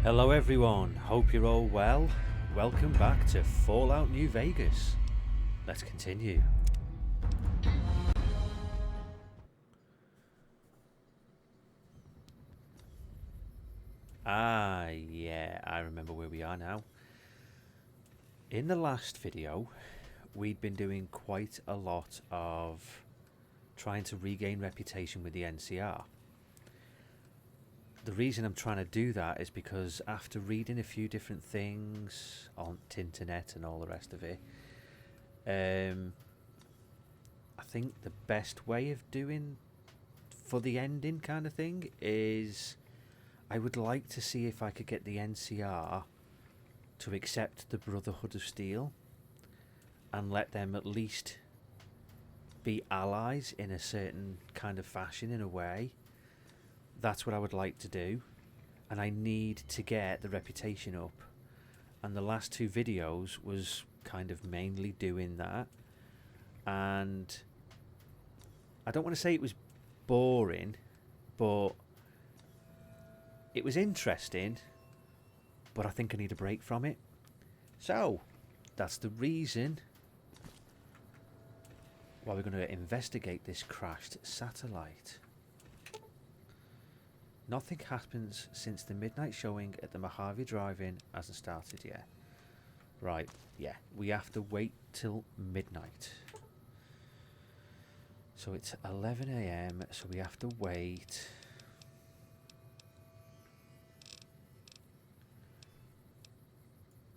Hello everyone, hope you're all well. Welcome back to Fallout New Vegas. Let's continue. Yeah, I remember where we are now. In the last video, we'd been doing quite a lot of trying to regain reputation with the NCR. The reason I'm trying to do that is because after reading a few different things on Tinternet and all the rest of it, I think the best way of doing for the ending kind of thing is I would like to see if I could get the NCR to accept the Brotherhood of Steel and let them at least be allies in a certain kind of fashion, in a way. That's what I would like to do, and I need to get the reputation up, and the last two videos was kind of mainly doing that. And I don't want to say it was boring, but it was interesting, but I think I need a break from it. So that's the reason why we're going to investigate this crashed satellite. Nothing happens since the midnight showing at the Mojave Drive-In hasn't started yet. Right, yeah, we have to wait till midnight. So it's 11 AM, so we have to wait.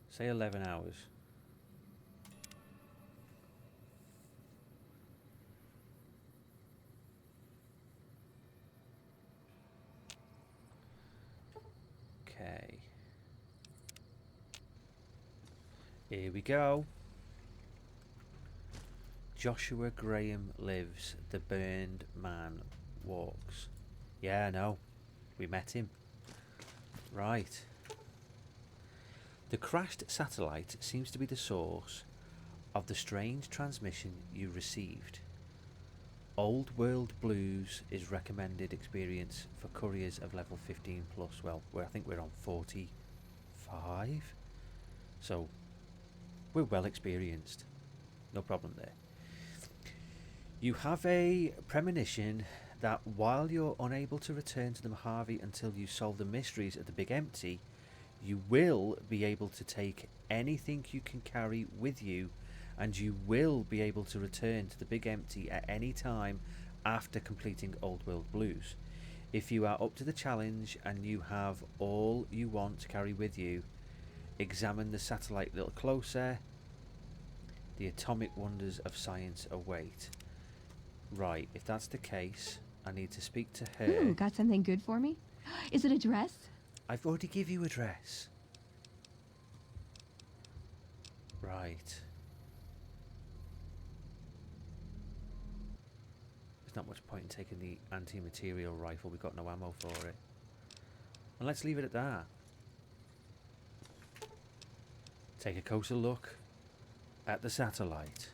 Say 11 hours. Okay. Here we go. Joshua Graham lives. The burned man walks. Yeah, I know. We met him. Right. The crashed satellite seems to be the source of the strange transmission you received. Old World Blues is recommended experience for couriers of level 15 plus. Well, I think we're on 45, so we're well experienced. No problem there. You have a premonition that while you're unable to return to the Mojave until you solve the mysteries of the Big Empty, you will be able to take anything you can carry with you, and you will be able to return to the Big Empty at any time after completing Old World Blues. If you are up to the challenge and you have all you want to carry with you, examine the satellite a little closer. The atomic wonders of science await. Right, if that's the case, I need to speak to her. Ooh, got something good for me? Is it a dress? I've already give you a dress. Right. Not much point in taking the anti-material rifle. We've got no ammo for it. And let's leave it at that. Take a closer look at the satellite.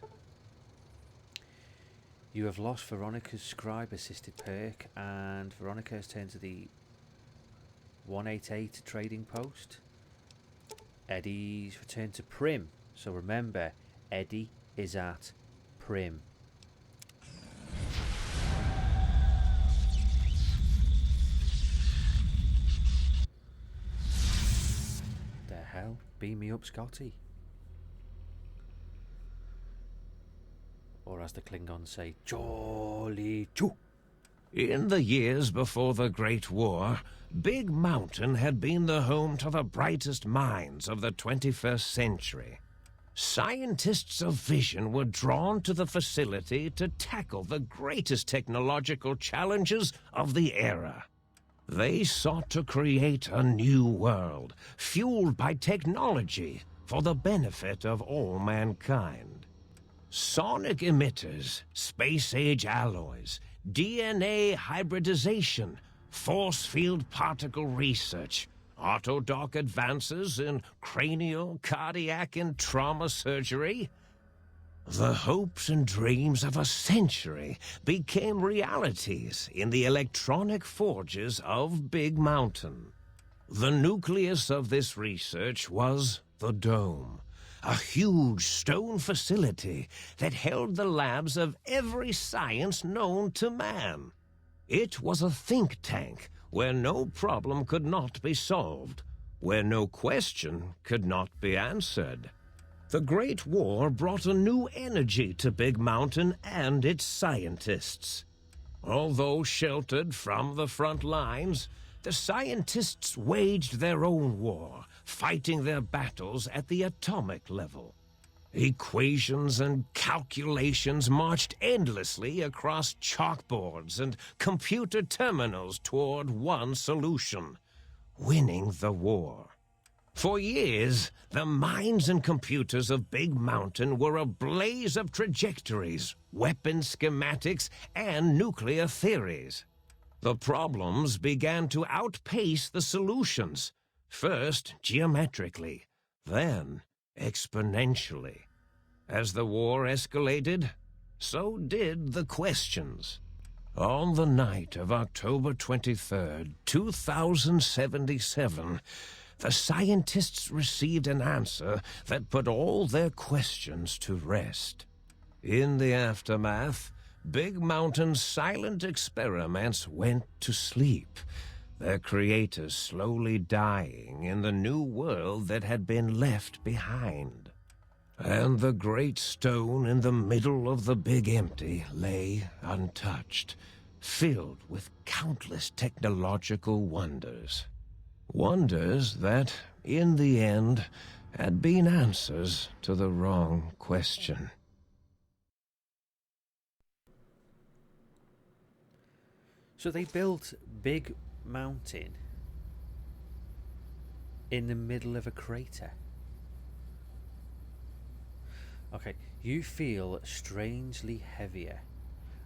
You have lost Veronica's scribe assisted perk, and Veronica has turned to the 188 trading post. Eddie's returned to Prim. So remember, Eddie is at Prim. Hell, beam me up, Scotty. Or as the Klingons say, Jolly Choo. In the years before the Great War, Big Mountain had been the home to the brightest minds of the 21st century. Scientists of vision were drawn to the facility to tackle the greatest technological challenges of the era. They sought to create a new world, fueled by technology for the benefit of all mankind. Sonic emitters, space-age alloys, DNA hybridization, force field particle research, autodoc advances in cranial, cardiac, and trauma surgery. The hopes and dreams of a century became realities in the electronic forges of Big Mountain. The nucleus of this research was the Dome, a huge stone facility that held the labs of every science known to man. It was a think tank where no problem could not be solved, where no question could not be answered. The Great War brought a new energy to Big Mountain and its scientists. Although sheltered from the front lines, the scientists waged their own war, fighting their battles at the atomic level. Equations and calculations marched endlessly across chalkboards and computer terminals toward one solution: winning the war. For years, the minds and computers of Big Mountain were a blaze of trajectories, weapon schematics, and nuclear theories. The problems began to outpace the solutions, first geometrically, then exponentially. As the war escalated, so did the questions. On the night of October 23rd, 2077, the scientists received an answer that put all their questions to rest. In the aftermath, Big Mountain's silent experiments went to sleep, their creators slowly dying in the new world that had been left behind. And the great stone in the middle of the Big Empty lay untouched, filled with countless technological wonders. Wonders that, in the end, had been answers to the wrong question. So they built Big Mountain in the middle of a crater. Okay, you feel strangely heavier.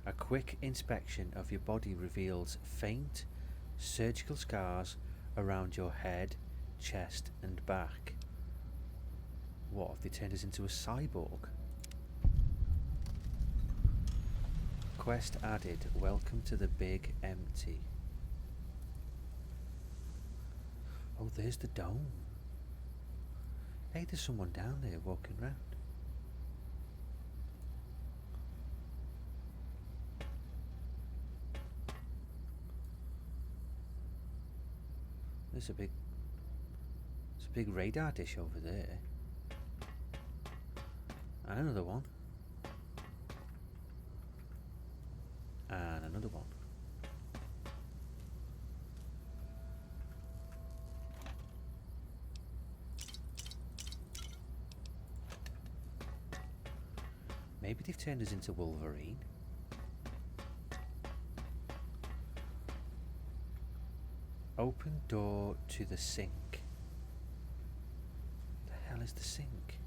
A quick inspection of your body reveals faint surgical scars around your head, chest and back. What, have they turned us into a cyborg? Quest added. Welcome to the Big Empty. Oh, there's the dome. Hey, there's someone down there walking around. There's a big radar dish over there. And another one. And another one. Maybe they've turned us into Wolverine. Open door to the sink. The hell is the sink?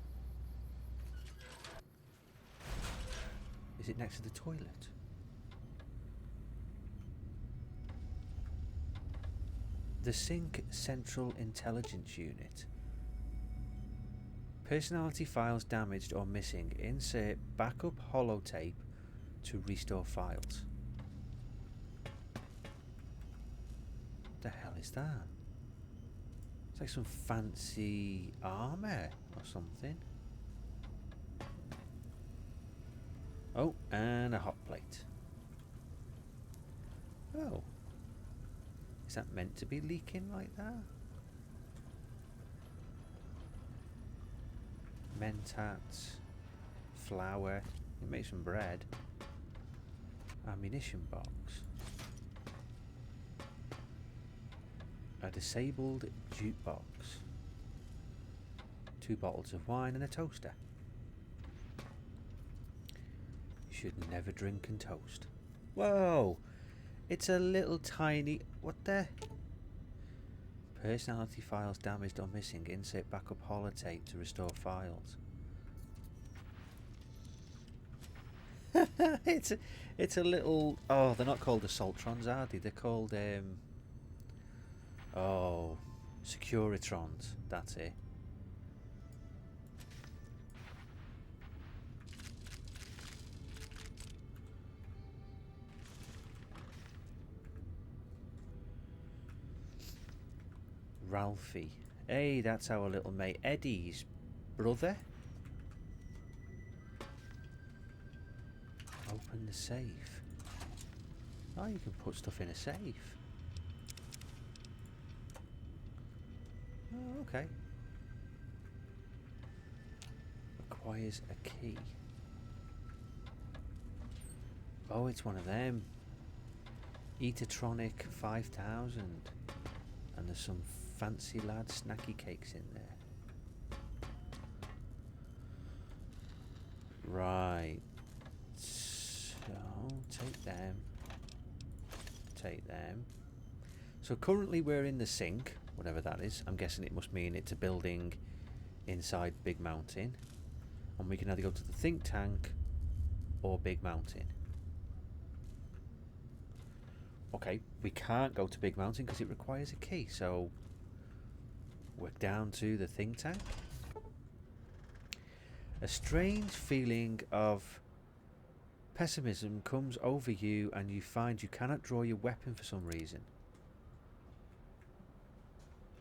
Is it next to the toilet? The Sink Central Intelligence Unit. Personality files damaged or missing. Insert backup holotape to restore files. The hell is that? It's like some fancy armor or something. Oh, and a hot plate. Oh. Is that meant to be leaking like that? Mentats, flour, you make some bread. Ammunition box. A disabled jukebox. 2 bottles of wine and a toaster. You should never drink and toast. Whoa! It's a little tiny... What the... Personality files damaged or missing. Insert backup holotape to restore files. it's a little... Oh, they're not called Assaultrons, are they? They're called... Oh, Securitrons. That's it. Ralphie. Hey, that's our little mate Eddie's brother. Open the safe. Oh, you can put stuff in a safe. Oh, okay. Requires a key. Oh, it's one of them. Eatertronic 5000. And there's some fancy lad snacky cakes in there. Right. So, take them. Take them. So currently we're in the sink, whatever that is. I'm guessing it must mean it's a building inside Big Mountain. And we can either go to the think tank or Big Mountain. Okay, we can't go to Big Mountain because it requires a key, so we're down to the think tank. A strange feeling of pessimism comes over you and you find you cannot draw your weapon for some reason.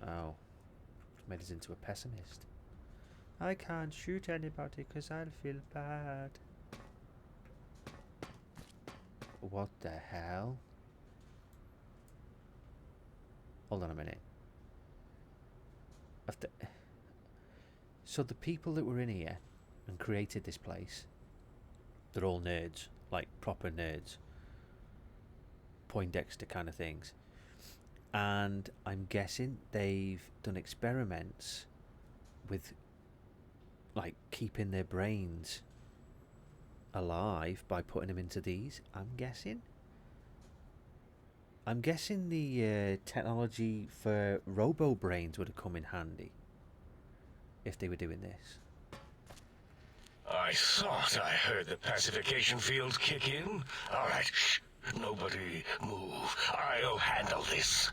Oh, made us into a pessimist. I can't shoot anybody because I'll feel bad. What the hell? Hold on a minute. So the people that were in here and created this place, they're all nerds, like proper nerds. Poindexter kind of things. And I'm guessing they've done experiments with like keeping their brains alive by putting them into these. I'm guessing the technology for robo brains would have come in handy if they were doing this. I thought I heard the pacification field kick in. All right, shh. Nobody move. I'll handle this.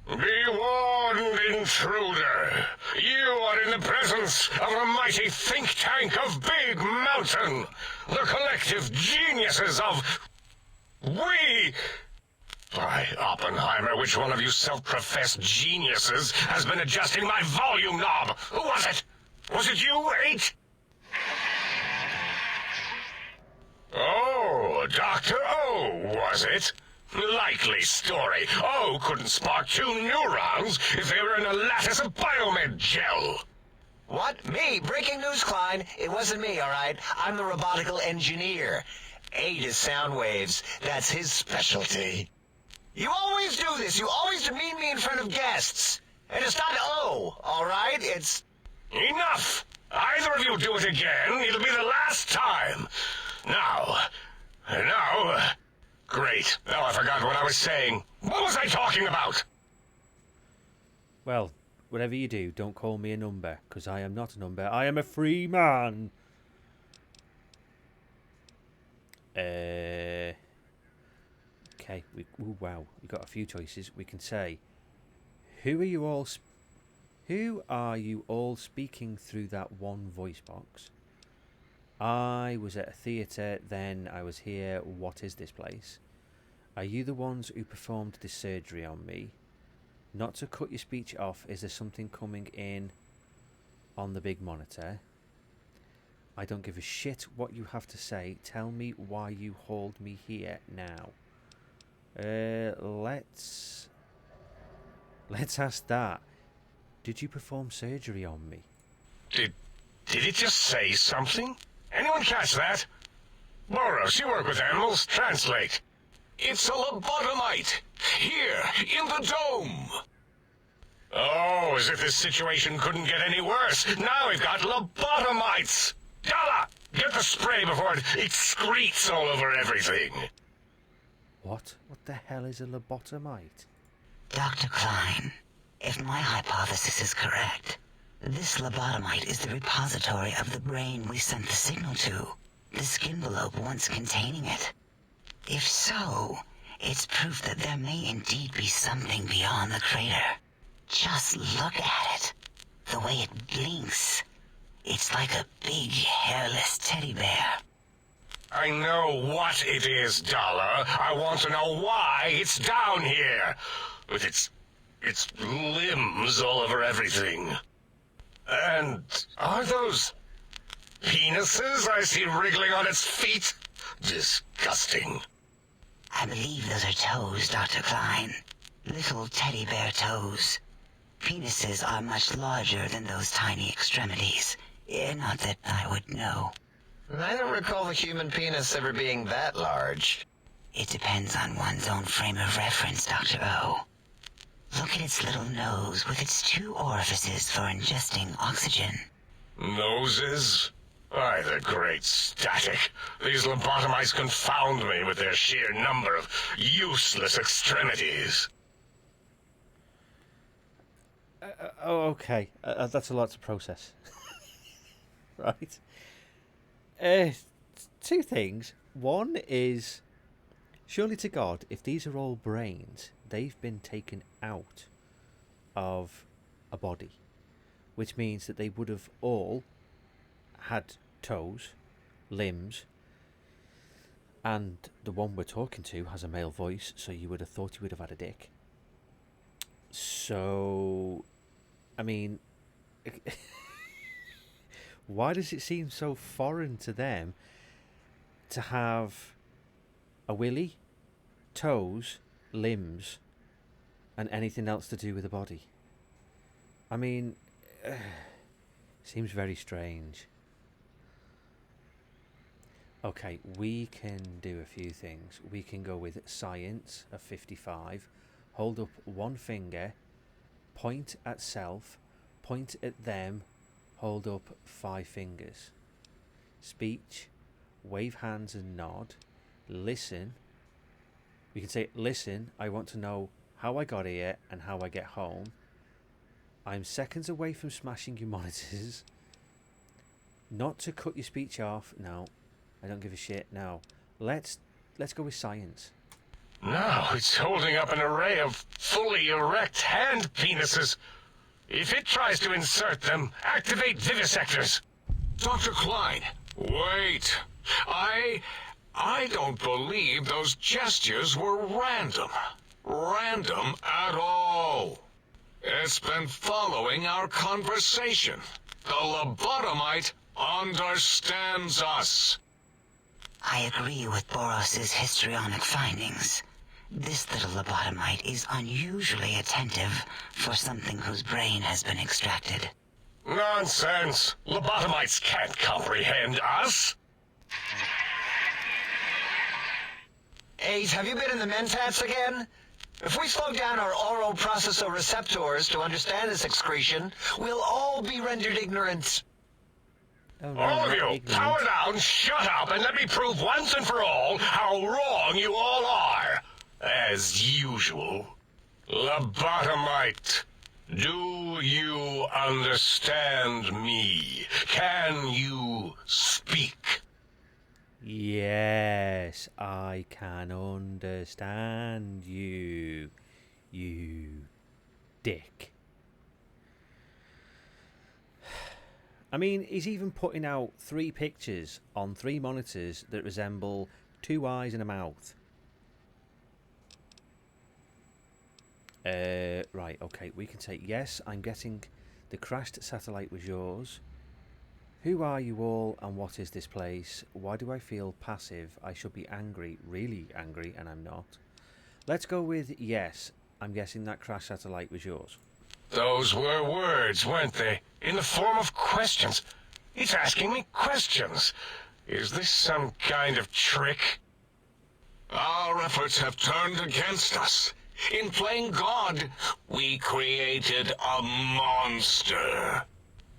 Be warned, intruder. You are in the presence of the mighty think tank of Big Mountain. The collective geniuses of... We... By Oppenheimer, which one of you self-professed geniuses has been adjusting my volume knob? Who was it? Was it you, 8? Oh, Dr. O, was it? Likely story. O couldn't spark 2 neurons if they were in a lattice of biomed gel. What? Me? Breaking news, Klein. It wasn't me, all right? I'm the robotical engineer. 8 is sound waves. That's his specialty. You always do this. You always demean me in front of guests. And it's not O, all right? It's... Enough! Either of you do it again, it'll be the last time. Now... Great. Now I forgot what I was saying. What was I talking about? Well, whatever you do, don't call me a number, because I am not a number. I am a free man. Okay. Ooh, wow. We've got a few choices. We can say, who are you all speaking through that one voice box? I was at a theatre, then I was here. What is this place? Are you the ones who performed this surgery on me? Not to cut your speech off, is there something coming in on the big monitor? I don't give a shit what you have to say. Tell me why you hauled me here now. Let's ask that. Did you perform surgery on me? Did it just say something? Anyone catch that? Boros, you work with animals. Translate. It's a lobotomite. Here, in the dome. Oh, as if this situation couldn't get any worse. Now we've got lobotomites. Dalla, get the spray before it excretes all over everything. What? What the hell is a lobotomite? Dr. Klein, if my hypothesis is correct, this lobotomite is the repository of the brain we sent the signal to, the skinvelope once containing it. If so, it's proof that there may indeed be something beyond the crater. Just look at it. The way it blinks. It's like a big, hairless teddy bear. I know what it is, Dollar. I want to know why it's down here. With its its limbs all over everything. And are those penises I see wriggling on its feet? Disgusting. I believe those are toes, Dr. Klein. Little teddy bear toes. Penises are much larger than those tiny extremities. Not that I would know. I don't recall the human penis ever being that large. It depends on one's own frame of reference, Dr. O. Look at its little nose with its 2 orifices for ingesting oxygen. Noses? Why, the great static. These lobotomites confound me with their sheer number of useless extremities. Oh, okay. That's a lot to process. Right. 2 things. One is, surely to God, if these are all brains, they've been taken out of a body, which means that they would have all had toes, limbs, and the one we're talking to has a male voice, so you would have thought he would have had a dick. So, I mean, why does it seem so foreign to them to have a willy, toes, limbs, and anything else to do with the body? I mean, seems very strange. Okay, we can do a few things. We can go with science of 55, hold up one finger, point at self, point at them, hold up 5 fingers. Speech, wave hands and nod, listen. We can say, listen, I want to know how I got here and how I get home. I'm seconds away from smashing your monitors. Not to cut your speech off. No, I don't give a shit. No. Let's go with science. Now it's holding up an array of fully erect hand penises. If it tries to insert them, activate vivisectors. Dr. Klein, wait. I don't believe those gestures were random. Random at all. It's been following our conversation. The lobotomite understands us. I agree with Boros's histrionic findings. This little lobotomite is unusually attentive for something whose brain has been extracted. Nonsense. Lobotomites can't comprehend us. 8, have you been in the mentats again? If we slow down our oral processoreceptors to understand this excretion, we'll all be rendered ignorant. Oh, no, All of not you, ignorant. power down, shut up, and let me prove once and for all how wrong you all are. As usual. Lobotomite, do you understand me? Can you speak? Yes, I can understand you, you dick. I mean, he's even putting out 3 pictures on 3 monitors that resemble 2 eyes and a mouth. Right, okay, we can say, yes, I'm getting the crashed satellite was yours. Who are you all and what is this place? Why do I feel passive? I should be angry, really angry, and I'm not. Let's go with yes, I'm guessing that crashed satellite was yours. Those were words, weren't they? In the form of questions. It's asking me questions. Is this some kind of trick? Our efforts have turned against us. In playing God, we created a monster.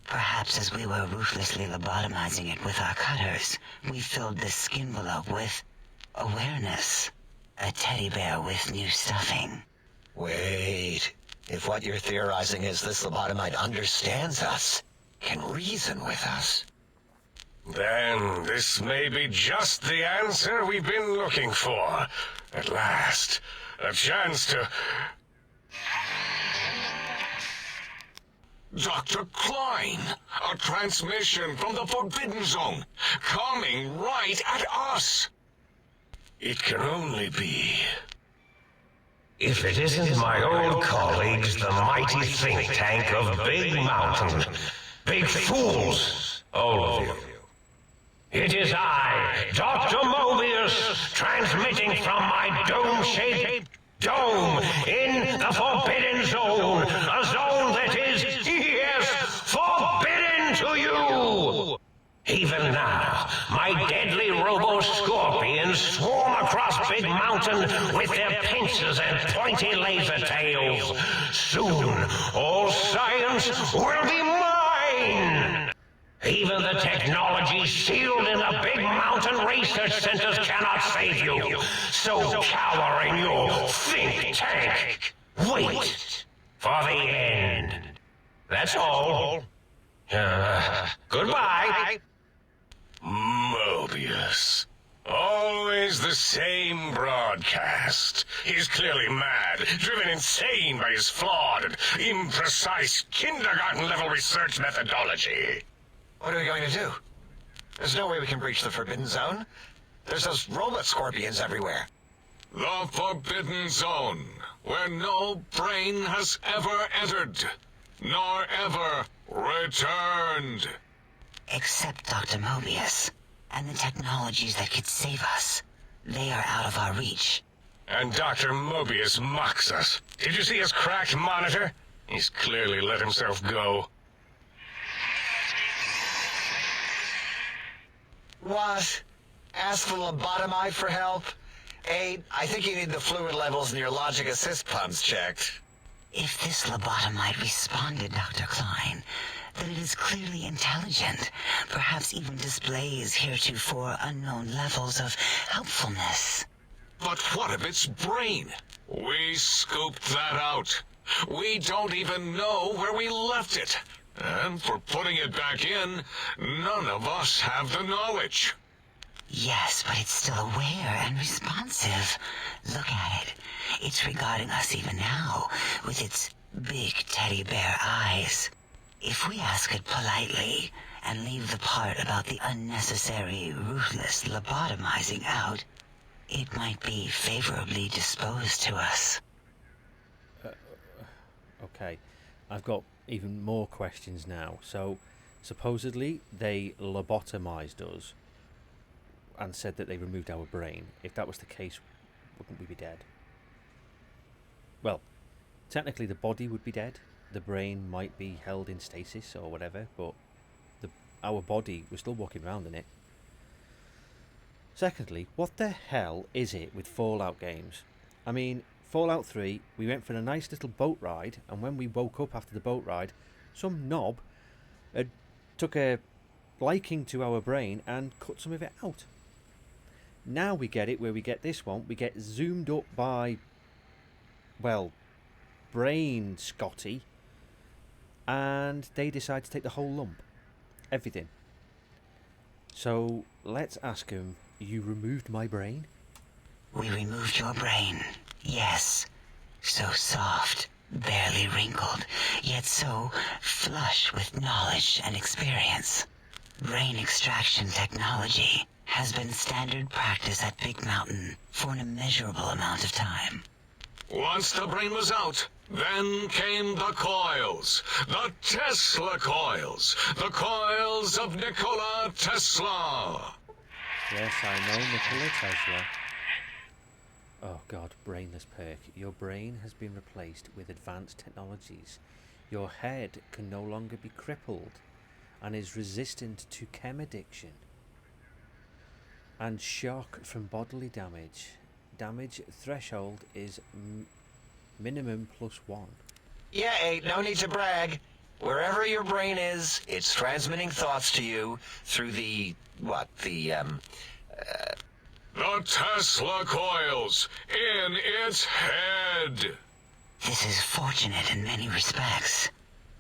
Perhaps as we were ruthlessly lobotomizing it with our cutters, we filled the skin envelope with awareness. A teddy bear with new stuffing. Wait. If what you're theorizing is this lobotomite understands us, can reason with us. Then this may be just the answer we've been looking for. At last, a chance to... Dr. Klein, a transmission from the Forbidden Zone, coming right at us. It can only be... If it isn't my old colleagues, the mighty think tank of Big Mountain. Big fools, all of you. It is I, Dr. Mobius, transmitting from my dome-shaped dome in the Forbidden Zone. A zone that is, yes, forbidden to you! Even now, my deadly robo-scorpions swarm across Big Mountain with their pincers and pointy laser tails. Soon, all science will be mine! Even the technology sealed in the Big Mountain research centers cannot save you. So cower in your think tank. Wait for the end. That's all. Goodbye. Mobius. Always the same broadcast. He's clearly mad, driven insane by his flawed and imprecise kindergarten-level research methodology. What are we going to do? There's no way we can breach the Forbidden Zone. There's those robot scorpions everywhere. The Forbidden Zone, where no brain has ever entered, nor ever returned. Except Dr. Mobius and the technologies that could save us. They are out of our reach. And Dr. Mobius mocks us. Did you see his cracked monitor? He's clearly let himself go. What? Ask the lobotomite for help? Aid, I think you need the fluid levels in your logic assist pumps checked. If this lobotomite responded, Dr. Klein, then it is clearly intelligent, perhaps even displays heretofore unknown levels of helpfulness. But what of its brain? We scooped that out. We don't even know where we left it. And for putting it back in, none of us have the knowledge. Yes, but it's still aware and responsive. Look at it. It's regarding us even now, with its big teddy bear eyes. If we ask it politely, and leave the part about the unnecessary, ruthless lobotomizing out, it might be favorably disposed to us. Okay, I've got even more questions now. So, supposedly they lobotomized us and said that they removed our brain. If that was the case, wouldn't we be dead? Well, technically the body would be dead. The brain might be held in stasis or whatever, but our body, we're still walking around in it. Secondly, what the hell is it with Fallout games? I mean, Fallout 3, we went for a nice little boat ride, and when we woke up after the boat ride, some knob took a liking to our brain and cut some of it out. Now we get it where we get this one. We get zoomed up by, well, Brain Scotty, and they decide to take the whole lump. Everything. So let's ask him, you removed my brain? We removed your brain, yes. So soft, barely wrinkled, yet so flush with knowledge and experience. Brain extraction technology has been standard practice at Big Mountain for an immeasurable amount of time. Once the brain was out, then came the coils. The Tesla coils. The coils of Nikola Tesla. Yes, I know Nikola Tesla. Oh god, brainless perk. Your brain has been replaced with advanced technologies. Your head can no longer be crippled and is resistant to chem addiction and shock from bodily damage. Damage threshold is minimum +1. Yeah, Aid, no need to brag. Wherever your brain is, it's transmitting thoughts to you through the Tesla coils in its head. This is fortunate in many respects.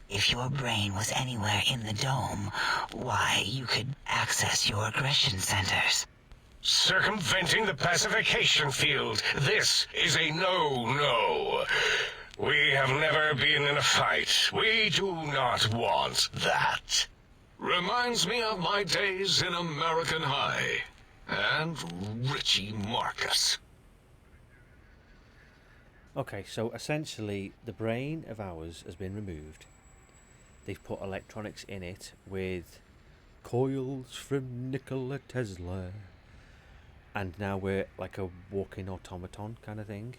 If your brain was anywhere in the dome, why, you could access your aggression centers. Circumventing the pacification field. This is a no-no. We have never been in a fight. We do not want that. Reminds me of my days in American High. And Richie Marcus. Okay, so essentially the brain of ours has been removed. They've put electronics in it with coils from Nikola Tesla. And now we're like a walking automaton kind of thing.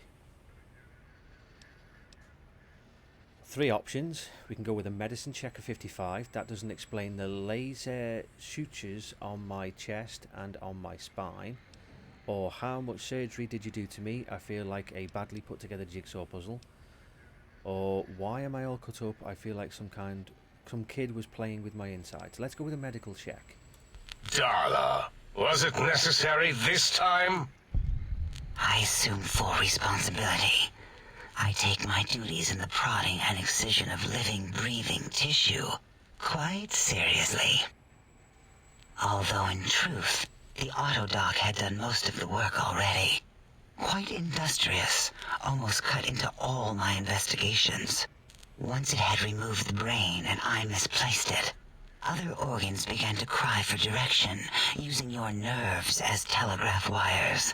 3 options. We can go with a medicine check of 55. That doesn't explain the laser sutures on my chest and on my spine. Or how much surgery did you do to me? I feel like a badly put together jigsaw puzzle. Or why am I all cut up? I feel like some kid was playing with my insides. Let's go with a medical check. Darla, was it necessary this time? I assume full responsibility. I take my duties in the prodding and excision of living, breathing tissue quite seriously. Although in truth, the autodoc had done most of the work already. Quite industrious, almost cut into all my investigations. Once it had removed the brain and I misplaced it, other organs began to cry for direction, using your nerves as telegraph wires.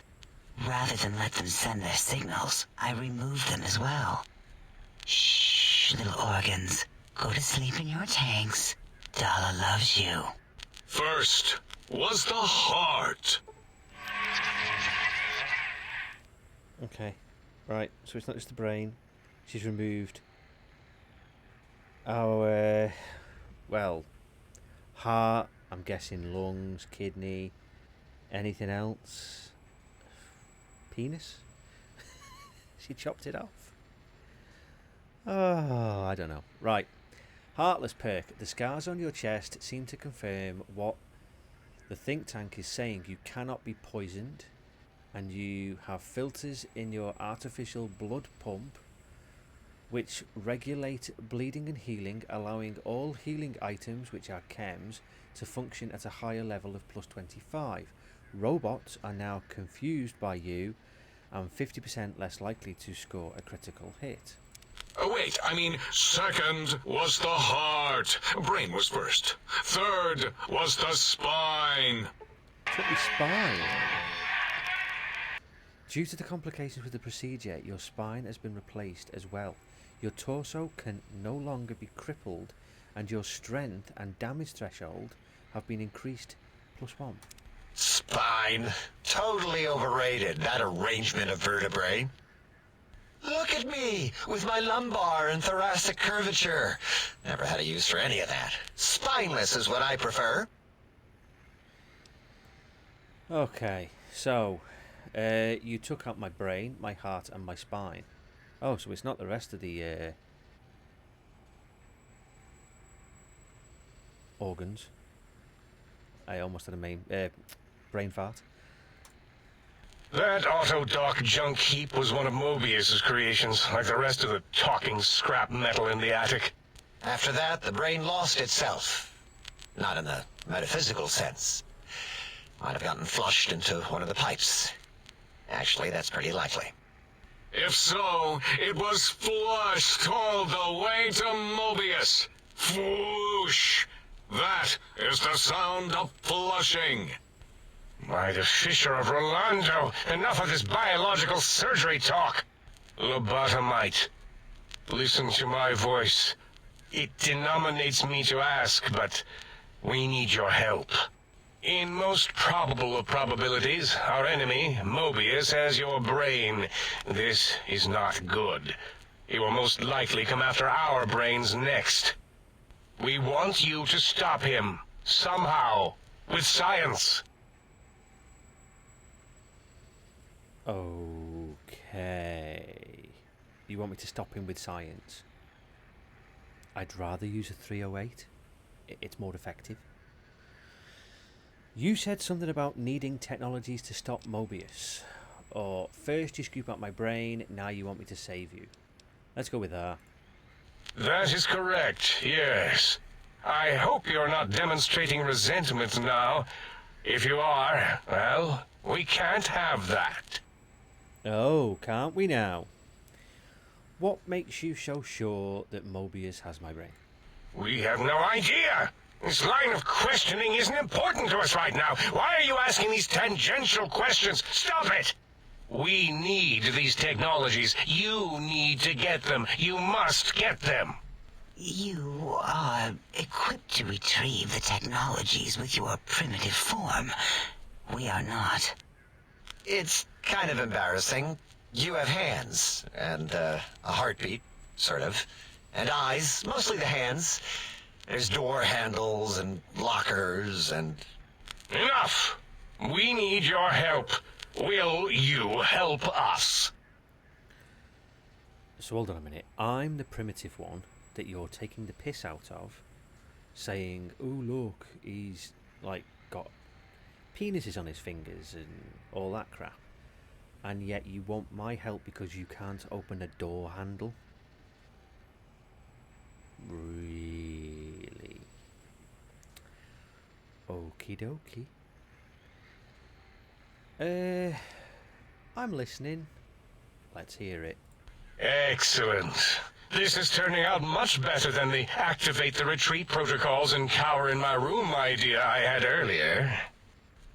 Rather than let them send their signals, I removed them as well. Shh, little organs. Go to sleep in your tanks. Dala loves you. First was the heart. Okay, right, so it's not just the brain. She's removed our, well, heart, I'm guessing lungs, kidney, anything else? Penis? She chopped it off. Oh, I don't know. Right. Heartless perk. The scars on your chest seem to confirm what the think tank is saying. You cannot be poisoned, and you have filters in your artificial blood pump which regulate bleeding and healing, allowing all healing items, which are chems, to function at a higher level of plus 25. Robots are now confused by you and 50% less likely to score a critical hit. Oh, wait, I mean, second was the heart. Brain was first. Third was the spine. Took your spine. Due to the complications with the procedure, your spine has been replaced as well. Your torso can no longer be crippled, and your strength and damage threshold have been increased +1. Spine. Totally overrated, that arrangement of vertebrae. Look at me, with my lumbar and thoracic curvature. Never had a use for any of that. Spineless is what I prefer. Okay, so you took out my brain, my heart, and my spine. Oh, so it's not the rest of the organs. I almost had a brain fart. That autodoc junk heap was one of Mobius's creations, like the rest of the talking scrap metal in the attic. After that, the brain lost itself. Not in the metaphysical sense. Might have gotten flushed into one of the pipes. Actually, that's pretty likely. If so, it was flushed all the way to Mobius. Flush! That is the sound of flushing. By the Fisher of Rolando, enough of this biological surgery talk. Lobotomite, listen to my voice. It denominates me to ask, but we need your help. In most probable of probabilities, our enemy, Mobius, has your brain. This is not good. He will most likely come after our brains next. We want you to stop him, somehow, with science. Okay. You want me to stop him with science? I'd rather use a 308. It's more effective. You said something about needing technologies to stop Mobius. Or first you scoop out my brain, now you want me to save you. Let's go with that. That is correct, yes. I hope you're not demonstrating resentment now. If you are, well, we can't have that. Oh, can't we now? What makes you so sure that Mobius has my brain? We have no idea. This line of questioning isn't important to us right now. Why are you asking these tangential questions? Stop it! We need these technologies. You need to get them. You must get them. You are equipped to retrieve the technologies with your primitive form. We are not. It's kind of embarrassing. You have hands, and a heartbeat, sort of, and eyes, mostly the hands. There's door handles and lockers and... Enough! We need your help. Will you help us? So hold on a minute. I'm the primitive one that you're taking the piss out of, saying, "Oh look, he's like got penises on his fingers and all that crap," and yet you want my help because you can't open a door handle. Really? Okie dokie. I'm listening. Let's hear it. Excellent. This is turning out much better than the activate the retreat protocols and cower in my room idea I had earlier.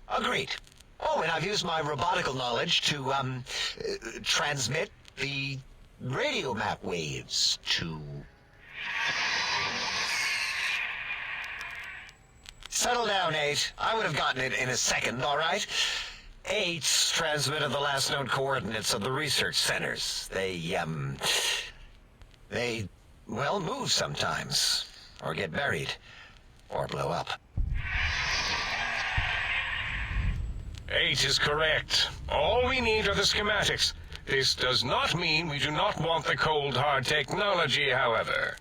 Agreed. Oh, and I've used my robotical knowledge to, transmit the radio map waves to... Settle down, 8. I would have gotten it in a second, all right? 8's transmitted the last known coordinates of the research centers. They, well, move sometimes. Or get buried. Or blow up. 8 is correct. All we need are the schematics. This does not mean we do not want the cold, hard technology, however.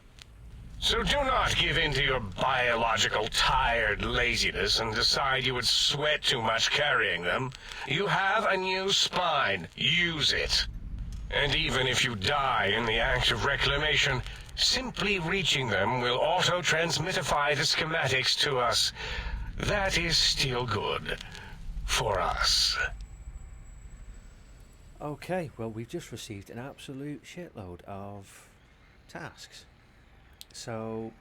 So do not give in to your biological tired laziness and decide you would sweat too much carrying them. You have a new spine. Use it. And even if you die in the act of reclamation, simply reaching them will auto-transmitify the schematics to us. That is still good. For us. Okay, well, we've just received an absolute shitload of tasks. So,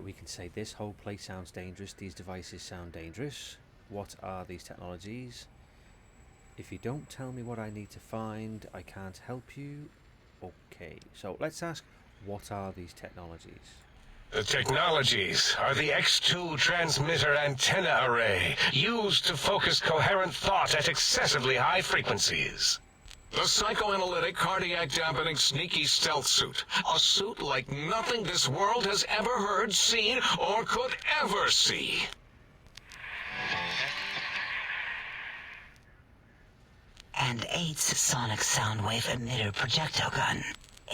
we can say this whole place sounds dangerous, these devices sound dangerous. What are these technologies? If you don't tell me what I need to find, I can't help you. Okay, so let's ask, what are these technologies? The technologies are the X2 transmitter antenna array, used to focus coherent thought at excessively high frequencies. The psychoanalytic, cardiac dampening, sneaky stealth suit. A suit like nothing this world has ever heard, seen, or could ever see. And 8's sonic soundwave emitter projectile gun,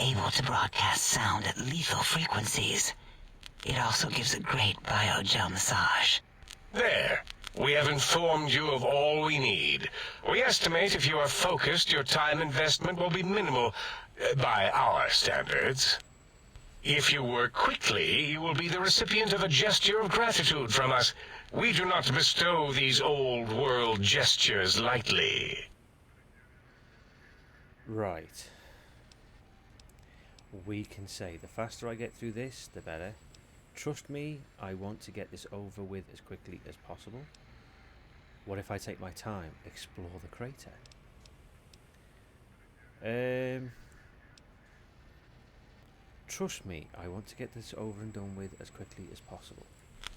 able to broadcast sound at lethal frequencies. It also gives a great biogel massage. There. We have informed you of all we need. We estimate if you are focused, your time investment will be minimal, by our standards. If you work quickly, you will be the recipient of a gesture of gratitude from us. We do not bestow these old world gestures lightly. Right. We can say the faster I get through this, the better. Trust me, I want to get this over with as quickly as possible. What if I take my time, explore the crater? Trust me, I want to get this over and done with as quickly as possible.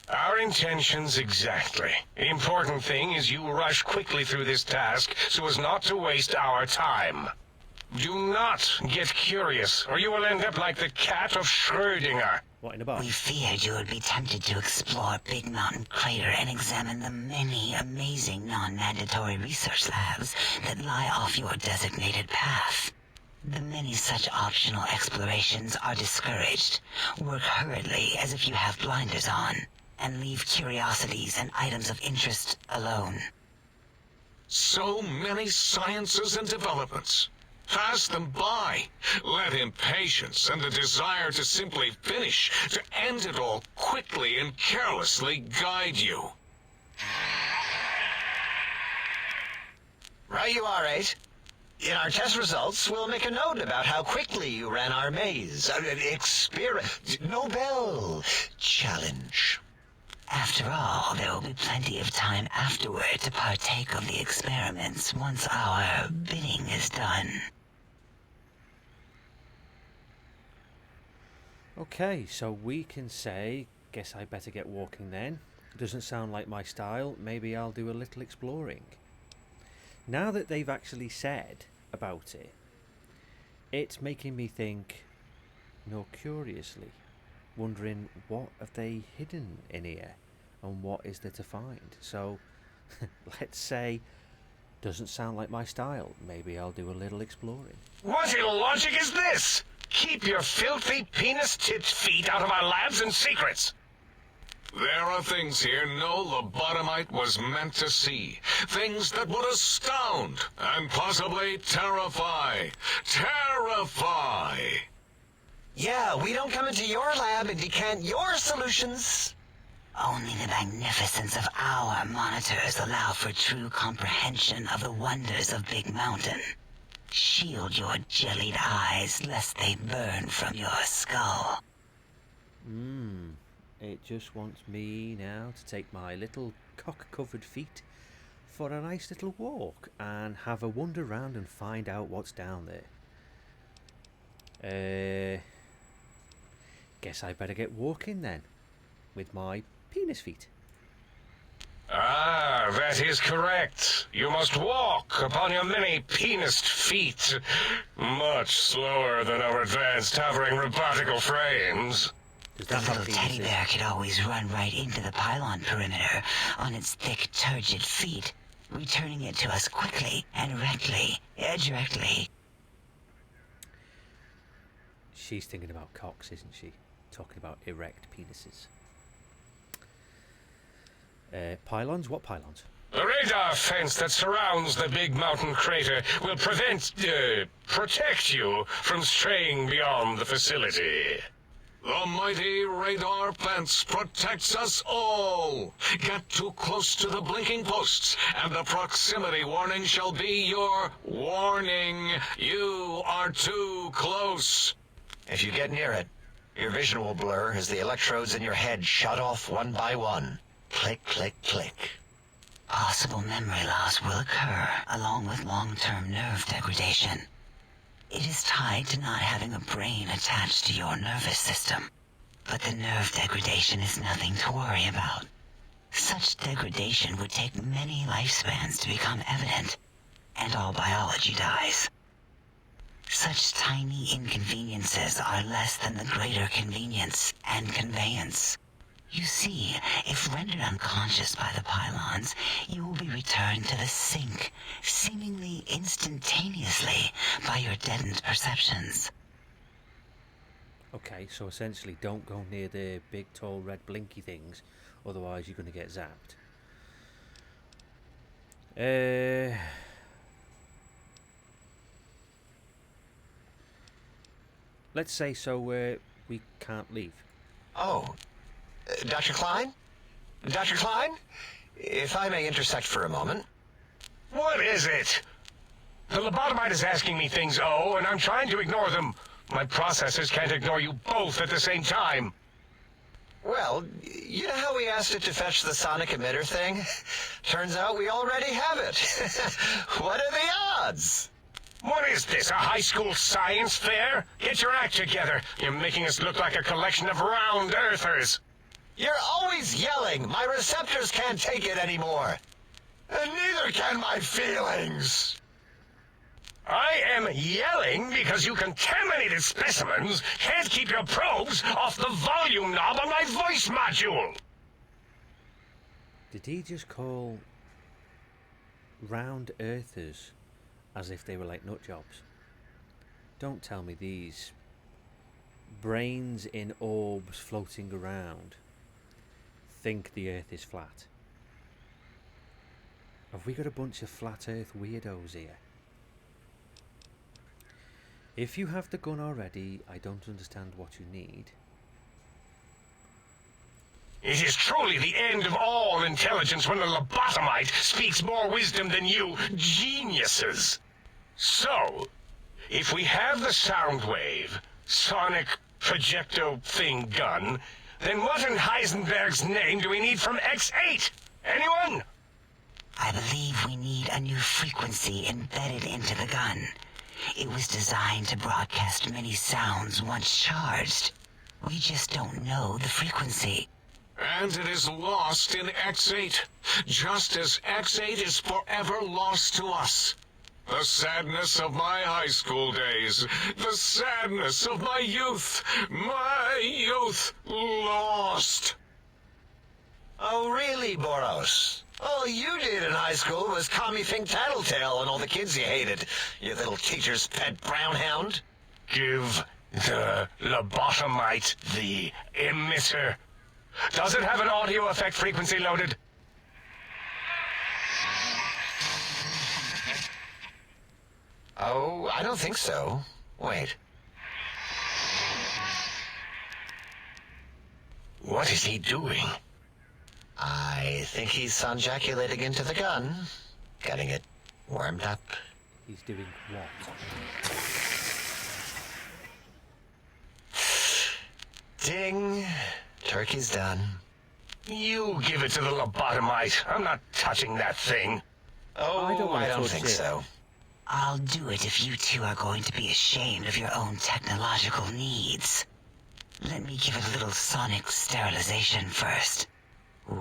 Our intentions exactly. The important thing is you rush quickly through this task so as not to waste our time. Do not get curious, or you will end up like the cat of Schrödinger. What in a box? We feared you would be tempted to explore Big Mountain Crater and examine the many amazing non-mandatory research labs that lie off your designated path. The many such optional explorations are discouraged. Work hurriedly as if you have blinders on, and leave curiosities and items of interest alone. So many sciences and developments. Pass them by. Let impatience and the desire to simply finish, to end it all quickly and carelessly guide you. Right you are, 8. In our test results, we'll make a note about how quickly you ran our maze. Nobel challenge. After all, there will be plenty of time afterward to partake of the experiments once our bidding is done. Okay, so we can say, guess I better get walking then. Doesn't sound like my style, maybe I'll do a little exploring. Now that they've actually said about it, it's making me think more curiously, wondering what have they hidden in here and what is there to find. So let's say, doesn't sound like my style, maybe I'll do a little exploring. What in logic is this? Keep your filthy penis-tipped feet out of our labs and secrets. There are things here no lobotomite was meant to see. Things that would astound and possibly terrify. Terrify! Yeah, we don't come into your lab and decant your solutions. Only the magnificence of our monitors allow for true comprehension of the wonders of Big Mountain. Shield your jellied eyes lest they burn from your skull. It just wants me now to take my little cock-covered feet for a nice little walk and have a wander round and find out what's down there. Guess I better get walking then, with my penis feet. Ah, that is correct. You must walk upon your many penised feet. Much slower than our advanced hovering robotical frames. Does The that have little teddy penises? bear could always run right into the pylon perimeter on its thick, turgid feet, returning it to us quickly and directly. She's thinking about cocks, isn't she? Talking about erect penises. Pylons? What pylons? The radar fence that surrounds the big mountain crater will protect you from straying beyond the facility. The mighty radar fence protects us all. Get too close to the blinking posts, and the proximity warning shall be your warning. You are too close. If you get near it, your vision will blur as the electrodes in your head shut off one by one. Click, click, click. Possible memory loss will occur, along with long-term nerve degradation. It is tied to not having a brain attached to your nervous system. But the nerve degradation is nothing to worry about. Such degradation would take many lifespans to become evident, and all biology dies. Such tiny inconveniences are less than the greater convenience and conveyance. You see, if rendered unconscious by the pylons, you will be returned to the sink, seemingly instantaneously, by your deadened perceptions. Okay, so essentially don't go near the big tall red blinky things, otherwise you're going to get zapped. Let's say so we can't leave. Oh, Dr. Klein? Dr. Klein? If I may intersect for a moment. What is it? The lobotomite is asking me things, and I'm trying to ignore them. My processors can't ignore you both at the same time. Well, you know how we asked it to fetch the sonic emitter thing? Turns out we already have it. What are the odds? What is this, a high school science fair? Get your act together. You're making us look like a collection of round earthers. You're always yelling. My receptors can't take it anymore. And neither can my feelings. I am yelling because you contaminated specimens can't keep your probes off the volume knob on my voice module. Did he just call round earthers as if they were like nut jobs? Don't tell me these brains in orbs floating around think the earth is flat. Have we got a bunch of flat earth weirdos here? If you have the gun already, I don't understand what you need. It is truly the end of all intelligence when the lobotomite speaks more wisdom than you geniuses. So, if we have the sound wave, sonic projecto thing gun, Then what in Heisenberg's name do we need from X8? Anyone? I believe we need a new frequency embedded into the gun. It was designed to broadcast many sounds once charged. We just don't know the frequency. And it is lost in X8, just as X8 is forever lost to us. The sadness of my high school days, the sadness of my youth lost. Oh, really, Boros? All you did in high school was call me Fink Tattletale and all the kids you hated, you little teacher's pet brown hound. Give the lobotomite the emitter. Does it have an audio effect frequency loaded? Oh, I don't think so. Wait. What is he doing? I think he's sonjaculating into the gun, getting it warmed up. He's doing what? Ding. Turkey's done. You give it to the lobotomite. I'm not touching that thing. Oh, I don't wanna touch think it. so. I'll do it if you two are going to be ashamed of your own technological needs. Let me give it a little sonic sterilization first. Ooh.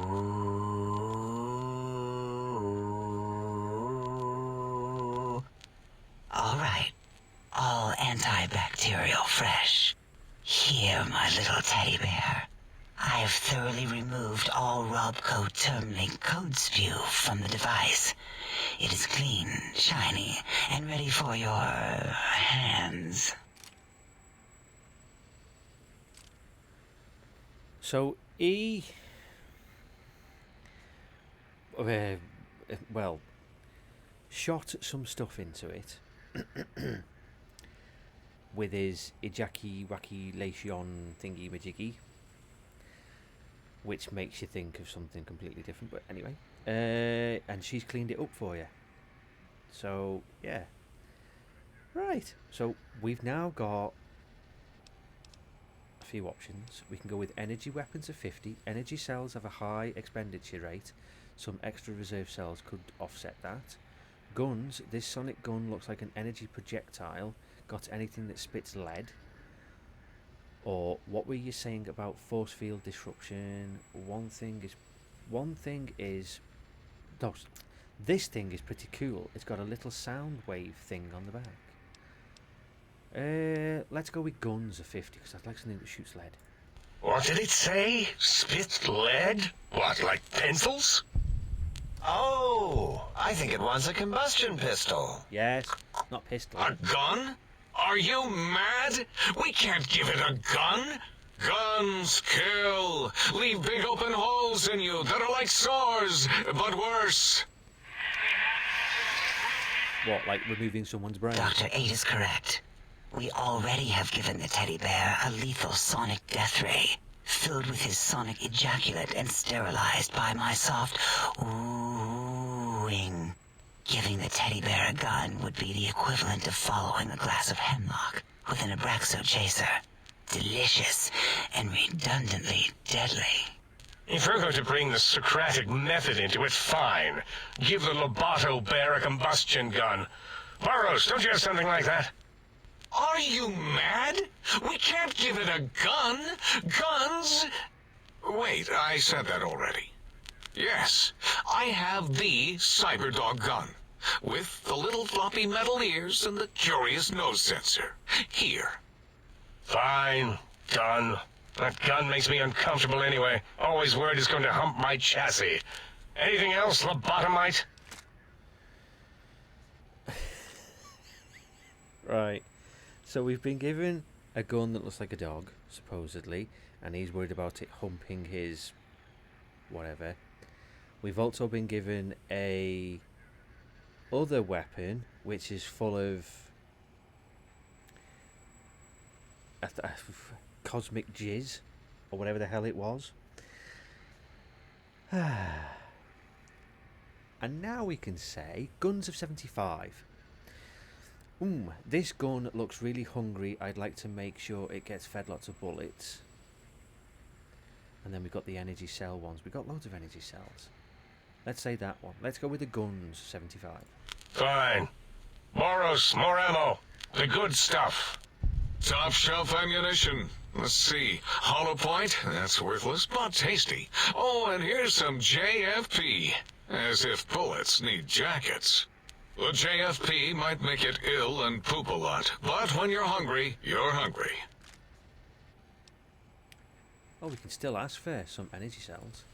All right. All antibacterial fresh. Here, my little teddy bear. I have thoroughly removed all Robco Termlink code spew from the device. It is clean, shiny, and ready for your hands. So well, shot some stuff into it with his ejaculation thingy-majiggy, which makes you think of something completely different, but anyway. And she's cleaned it up for you. So, yeah. Right. So, we've now got a few options. We can go with energy weapons of 50. Energy cells have a high expenditure rate. Some extra reserve cells could offset that. Guns. This sonic gun looks like an energy projectile. Got anything that spits lead? Or what were you saying about force field disruption? This thing is pretty cool. It's got a little sound wave thing on the back. Let's go with guns of 50 because I'd like something that shoots lead. What did it say? Spit lead? What, like pencils? Oh, I think it wants a combustion pistol. Yes, not pistol. A gun? Are you mad? We can't give it a gun. Guns kill. Leave big open holes in you that are like sores, but worse. What, like removing someone's brain? Dr. 8 is correct. We already have given the teddy bear a lethal sonic death ray, filled with his sonic ejaculate and sterilized by my soft oohing. Giving the teddy bear a gun would be the equivalent of following a glass of hemlock with an Abraxo chaser. Delicious and redundantly deadly. If we're going to bring the Socratic method into it, fine. Give the Loboto bear a combustion gun. Boros, don't you have something like that? Are you mad? We can't give it a gun. Guns... Wait, I said that already. Yes, I have the Cyberdog gun, with the little floppy metal ears and the curious nose sensor. Here. Fine. Done. That gun makes me uncomfortable anyway. Always worried it's going to hump my chassis. Anything else, lobotomite? Right. So we've been given a gun that looks like a dog, supposedly, and he's worried about it humping his whatever. We've also been given a other weapon which is full of cosmic jizz or whatever the hell it was. And now we can say guns of 75. This gun looks really hungry. I'd like to make sure it gets fed lots of bullets. And then we've got the energy cell ones. We've got loads of energy cells. Let's say that one. Let's go with the guns, 75. Fine. Boros, more ammo. The good stuff. Top shelf ammunition. Let's see. Hollow point? That's worthless, but tasty. Oh, and here's some JFP. As if bullets need jackets. The JFP might make it ill and poop a lot, but when you're hungry, you're hungry. Oh, we can still ask for some energy cells.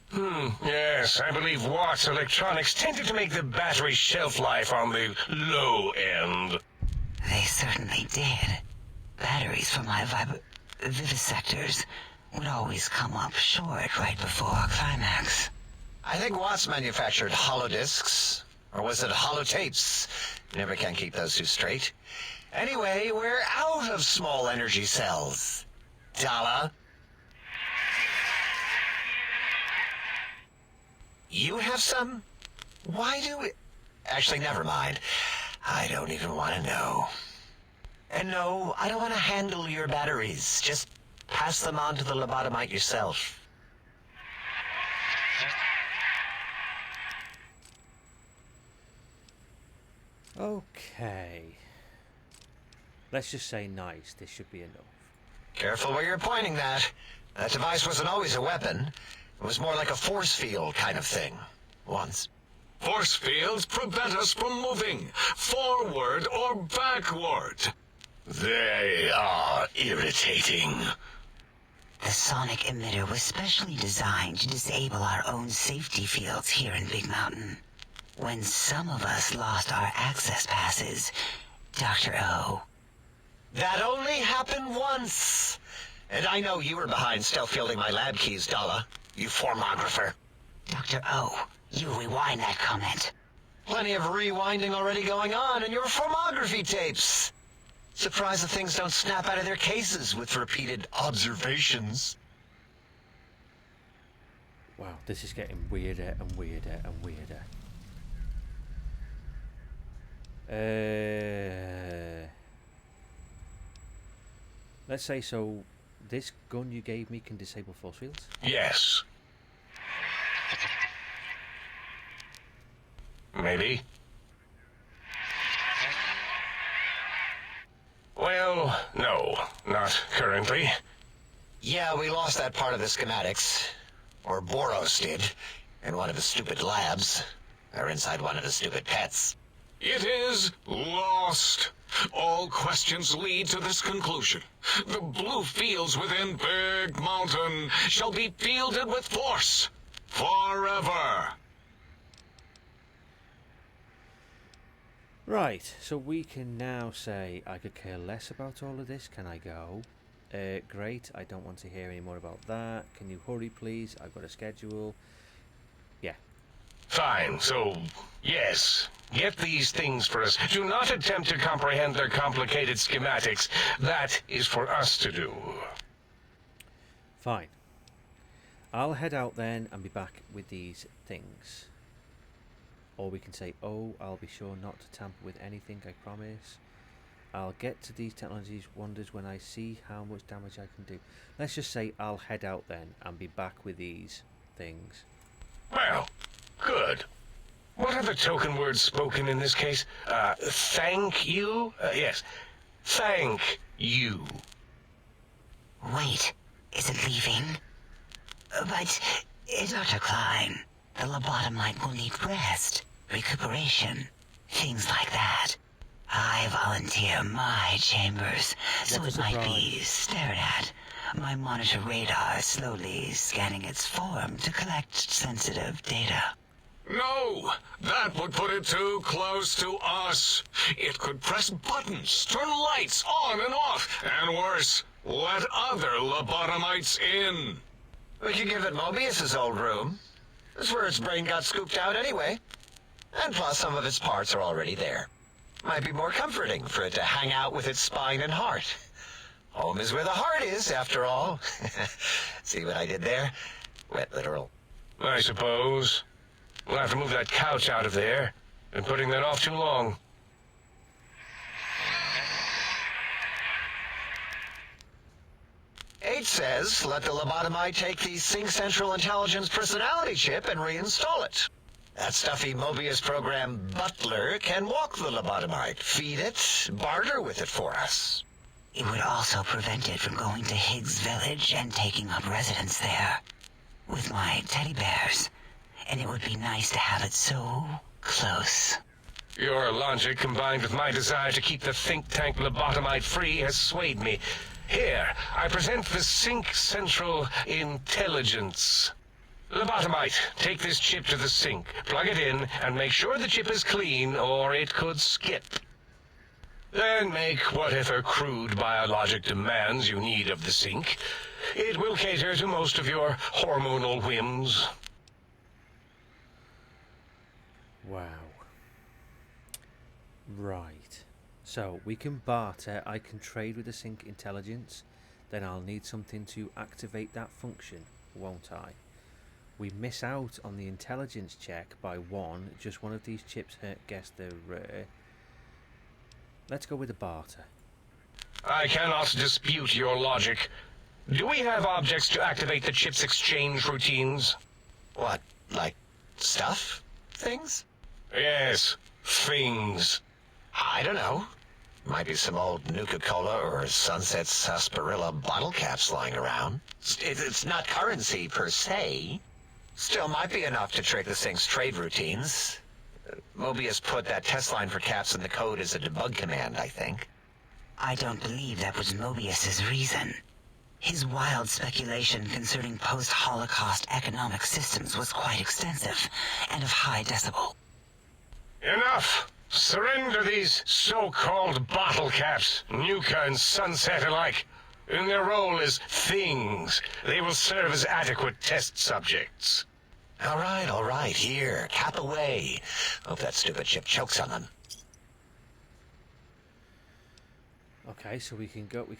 Yes, I believe Watts Electronics tended to make the battery shelf life on the low end. They certainly did. Batteries for my vivisectors would always come up short right before climax. I think Watts manufactured holodiscs. Or was it holotapes? Never can keep those two straight. Anyway, we're out of small energy cells. Dala? You have some? Why do we... Actually, never mind. I don't even want to know. And no, I don't want to handle your batteries. Just pass them on to the lobotomite yourself. Okay. Let's just say nice. This should be enough. Careful where you're pointing that. That device wasn't always a weapon. It was more like a force field kind of thing. Once. Force fields prevent us from moving forward or backward. They are irritating. The sonic emitter was specially designed to disable our own safety fields here in Big Mountain. When some of us lost our access passes, Dr. O. That only happened once. And I know you were behind stealth fielding my lab keys, Dala. You formographer. Dr. O, you rewind that comment. Plenty of rewinding already going on in your formography tapes. Surprised the things don't snap out of their cases with repeated observations. Wow, this is getting weirder and weirder and weirder. Let's say so. This gun you gave me can disable force fields? Yes. Maybe. Well, no, not currently. Yeah, we lost that part of the schematics. Or Boros did. In one of his stupid labs. Or inside one of his stupid pets. It is lost. All questions lead to this conclusion. The blue fields within Big Mountain shall be fielded with force forever. Right, so we can now say I could care less about all of this. Can I go? Great, I don't want to hear any more about that. Can you hurry, please? I've got a schedule. Yeah. Fine, so, yes. Get these things for us. Do not attempt to comprehend their complicated schematics. That is for us to do. Fine. I'll head out then and be back with these things. Or we can say, oh, I'll be sure not to tamper with anything, I promise. I'll get to these technologies wonders when I see how much damage I can do. Let's just say I'll head out then and be back with these things. Well, good. What are the token words spoken in this case? Thank you? Yes. Thank you. Wait, is it leaving? But, Dr. Klein, the lobotomite will need rest, recuperation, things like that. I volunteer my chambers, so it might be stared at. My monitor radar slowly scanning its form to collect sensitive data. No, that would put it too close to us. It could press buttons, turn lights on and off, and worse, let other lobotomites in. We could give it Mobius's old room. That's where its brain got scooped out anyway. And plus, some of its parts are already there. Might be more comforting for it to hang out with its spine and heart. Home is where the heart is, after all. See what I did there? Wet literal. I suppose. We'll have to move that couch out of there. Been putting that off too long. Kate says let the lobotomite take the Sync Central Intelligence personality chip and reinstall it. That stuffy Mobius program Butler can walk the lobotomite, feed it, barter with it for us. It would also prevent it from going to Higgs Village and taking up residence there with my teddy bears. And it would be nice to have it so close. Your logic, combined with my desire to keep the think tank lobotomite free, has swayed me. Here, I present the Sync Central Intelligence. Lobotomite, take this chip to the sink, plug it in, and make sure the chip is clean, or it could skip. Then make whatever crude biologic demands you need of the sink. It will cater to most of your hormonal whims. Wow. Right. So, we can barter, I can trade with the Sync Intelligence, then I'll need something to activate that function, won't I? We miss out on the intelligence check by one, just one of these chips guessed they're rare. Let's go with the barter. I cannot dispute your logic. Do we have objects to activate the chip's exchange routines? What, like stuff? Things? Yes, things. I don't know. Might be some old Nuka-Cola or Sunset Sarsaparilla bottle caps lying around. It's not currency per se. Still might be enough to trick the Sync's trade routines. Mobius put that test line for caps in the code as a debug command, I think. I don't believe that was Mobius's reason. His wild speculation concerning post-Holocaust economic systems was quite extensive and of high decibel. Enough! Surrender these so-called bottle caps, Nuka and Sunset alike. In their role as things, they will serve as adequate test subjects. All right, here, cap away. Hope that stupid chip chokes on them. Okay, so we can't go with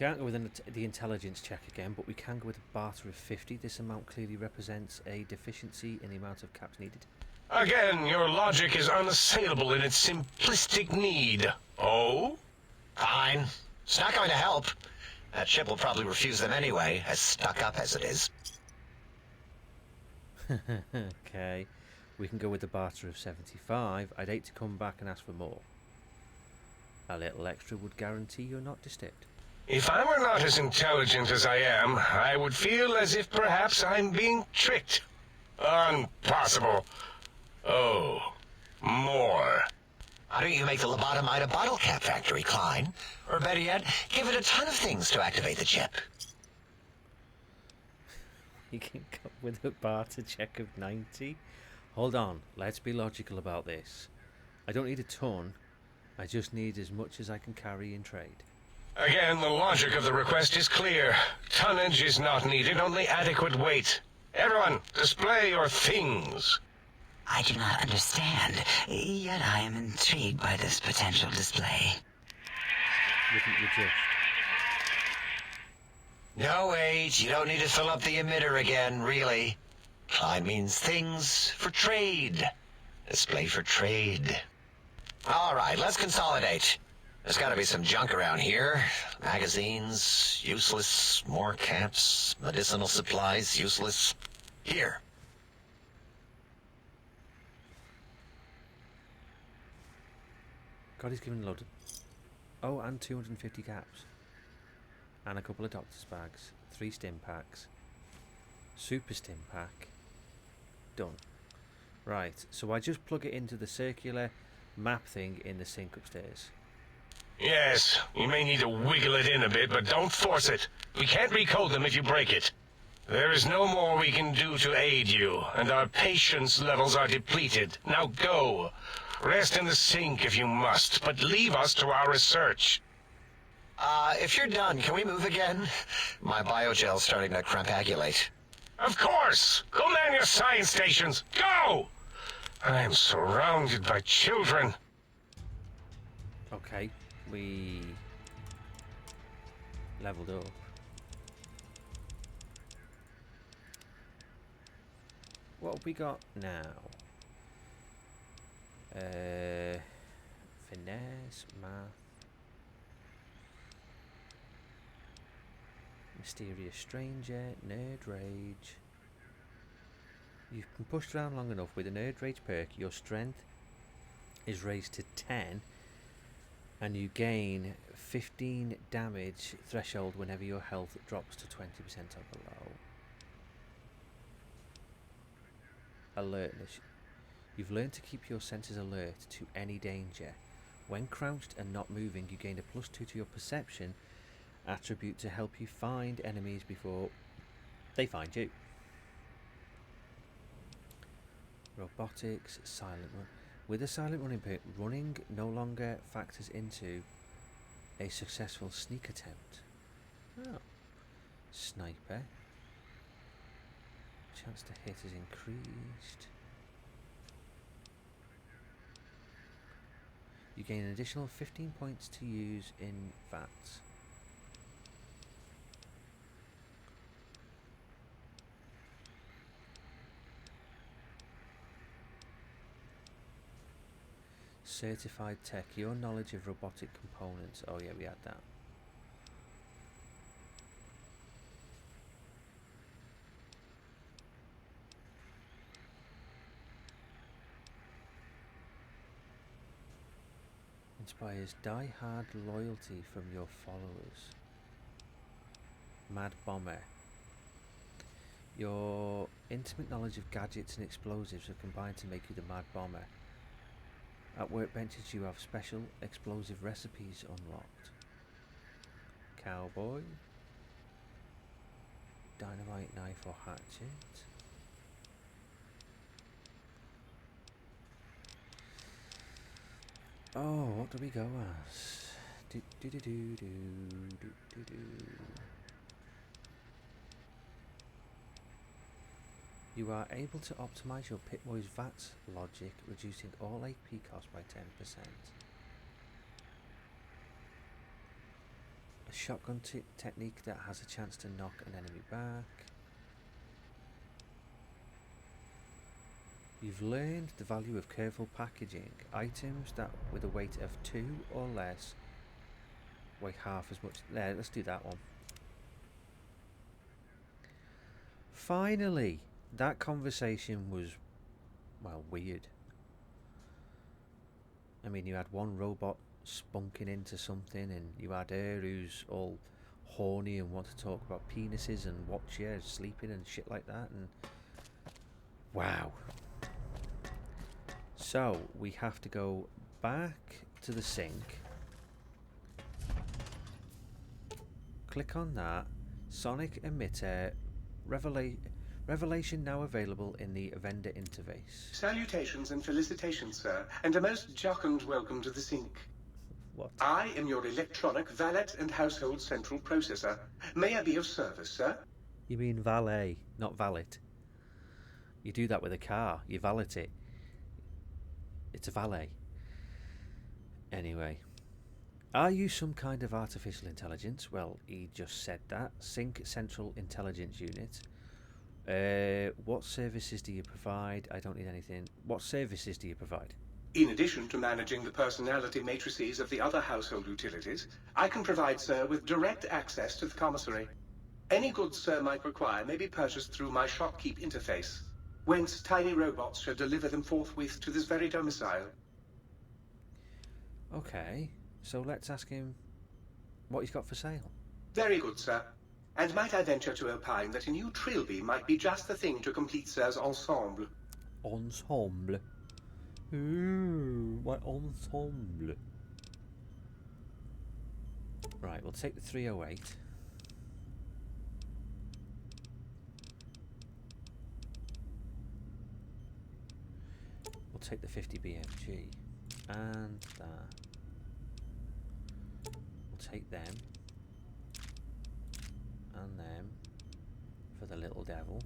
the intelligence check again, but we can go with a barter of 50. This amount clearly represents a deficiency in the amount of caps needed. Again, your logic is unassailable in its simplistic need. Oh? Fine. It's not going to help. That chip will probably refuse them anyway, as stuck up as it is. Okay, we can go with the barter of 75. I'd hate to come back and ask for more. A little extra would guarantee you're not disturbed. If I were not as intelligent as I am, I would feel as if perhaps I'm being tricked. Impossible. Oh, more. Why don't you make the lobotomite a bottle cap factory, Klein? Or better yet, give it a ton of things to activate the chip. You can go with a barter check of 90. Hold on, let's be logical about this. I don't need a ton. I just need as much as I can carry in trade. Again, the logic of the request is clear. Tonnage is not needed, only adequate weight. Everyone, display your things. I do not understand, yet I am intrigued by this potential display. Wouldn't you just? No, wait, you don't need to fill up the emitter again, really. Klein means things for trade. Display for trade. All right, let's consolidate. There's got to be some junk around here. Magazines, useless. More caps, medicinal supplies, useless. Here. God, he's given a load of... Oh, and 250 caps. And a couple of doctor's bags. 3 stim packs. Super stim pack. Done. Right, so I just plug it into the circular map thing in the sink upstairs. Yes, you may need to wiggle it in a bit, but don't force it. We can't recode them if you break it. There is no more we can do to aid you, and our patience levels are depleted. Now go. Rest in the sink if you must, but leave us to our research. If you're done, can we move again? My biogel's starting to crampagulate. Of course! Go man your science stations! Go! I am surrounded by children. Okay, we leveled up. What have we got now? Finesse, math. Mysterious stranger, nerd rage. You've been pushed around long enough with a nerd rage perk. Your strength is raised to 10, and you gain 15 damage threshold whenever your health drops to 20% or below. Alertness. You've learned to keep your senses alert to any danger. When crouched and not moving, you gain a +2 to your perception attribute to help you find enemies before they find you. Robotics, silent run. With a silent running perk, running no longer factors into a successful sneak attempt. Oh. Sniper. Chance to hit is increased. You gain an additional 15 points to use in VATS. Certified tech. Your knowledge of robotic components. Oh yeah, we had that. Inspires die-hard loyalty from your followers. Mad Bomber. Your intimate knowledge of gadgets and explosives are combined to make you the Mad Bomber. At workbenches you have special explosive recipes unlocked. Cowboy. Dynamite knife or hatchet. Oh, what do we go as? Do do do do do do do do. You are able to optimize your Pitboy's VATS logic, reducing all AP cost by 10%. A shotgun technique that has a chance to knock an enemy back. You've learned the value of careful packaging. Items that with a weight of 2 or less weigh half as much. There, let's do that one. Finally! That conversation was, well, weird. I mean, you had one robot spunking into something, and you had her who's all horny and want to talk about penises and watch you sleeping and shit like that, and wow. So, we have to go back to the sink. Click on that. Sonic emitter. Revelation now available in the vendor interface. Salutations and felicitations, sir, and a most jocund welcome to the sink. What? I am your electronic valet and household central processor. May I be of service, sir? You mean valet, not valet. You do that with a car. You valet it. It's a valet. Anyway. Are you some kind of artificial intelligence? Well, he just said that. Sync Central Intelligence Unit. What services do you provide? I don't need anything. What services do you provide? In addition to managing the personality matrices of the other household utilities, I can provide sir with direct access to the commissary. Any goods sir might require may be purchased through my shopkeep interface, whence tiny robots shall deliver them forthwith to this very domicile. Okay, so let's ask him what he's got for sale. Very good, sir. And might I venture to opine that a new trilby might be just the thing to complete sir's ensemble? Ensemble. Ooh, my ensemble. Right, we'll take the 308. We'll take the 50 BFG. And that. We'll take them. And them for the little devil.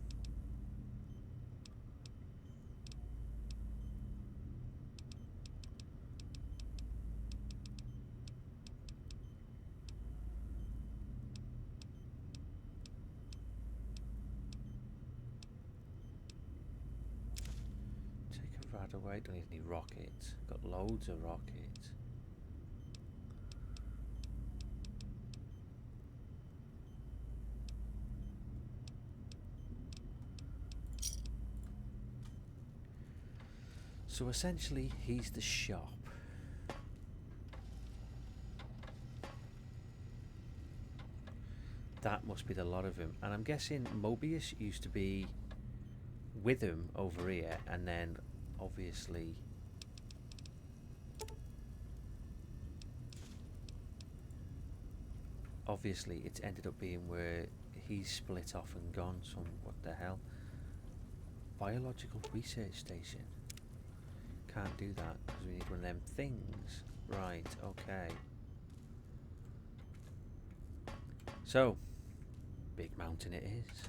Take a rad away. Don't need any rockets. Got loads of rockets. So essentially, he's the shop. That must be the lot of him. And I'm guessing Mobius used to be with him over here, and then obviously it's ended up being where he's split off and gone some, what the hell? Biological research station. Can't do that because we need one of them things. Right, okay. So, Big Mountain it is.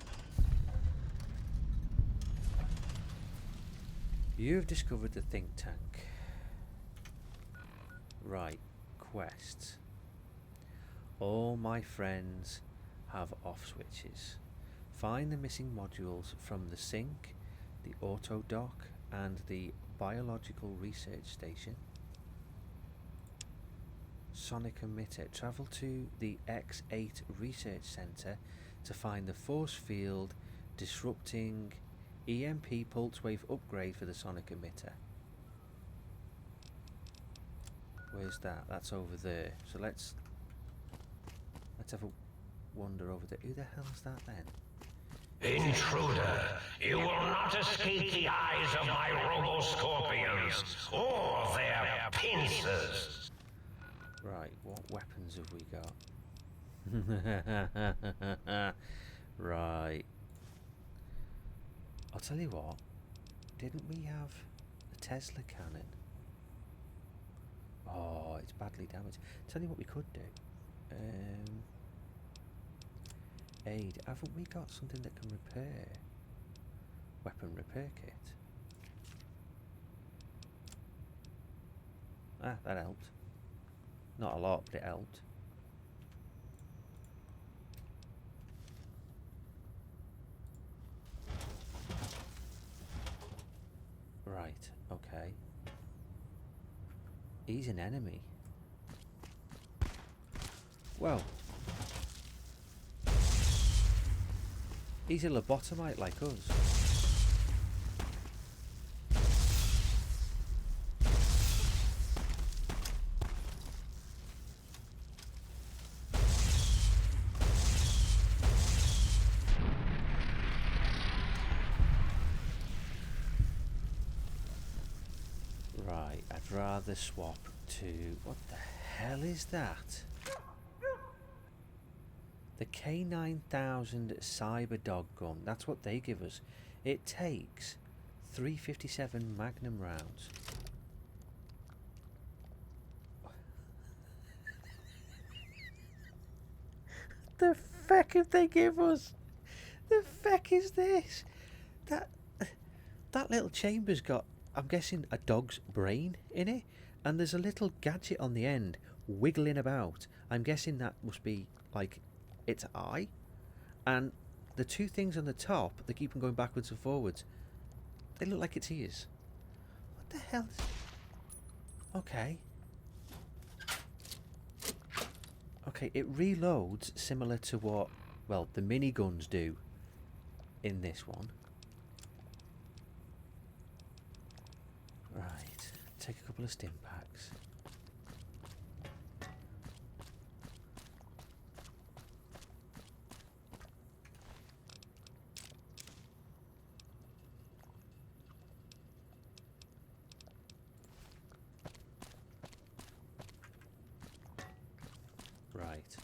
You've discovered the think tank. Right, quest. All my friends have off switches. Find the missing modules from the sink, the auto dock, and the biological research station. Sonic emitter. Travel to the X8 research center to find the force field disrupting EMP pulse wave upgrade for the sonic emitter. Where's that? That's over there. So let's have a wander over there. Who the hell's that then? Intruder, you will not escape the eyes of my robo-scorpions or their pincers. Right, what weapons have we got? Right. I'll tell you what, didn't we have a Tesla cannon? Oh, it's badly damaged. Tell you what we could do. Aid, haven't we got something that can repair? Weapon repair kit. Ah, that helped. Not a lot, but it helped. Right, okay. He's an enemy. Well, he's a lobotomite like us. Right, I'd rather swap to... What the hell is that? The K9000 Cyber Dog gun. That's what they give us. It takes 357 Magnum rounds. The feck have they give us? The feck is this? That little chamber's got, I'm guessing, a dog's brain in it, and there's a little gadget on the end wiggling about. I'm guessing that must be like its eye, and the two things on the top that keep on going backwards and forwards, they look like its ears. What the hell is... Okay. Okay, it reloads similar to what, well, the miniguns do in this one. Right, take a couple of stim packs. Right.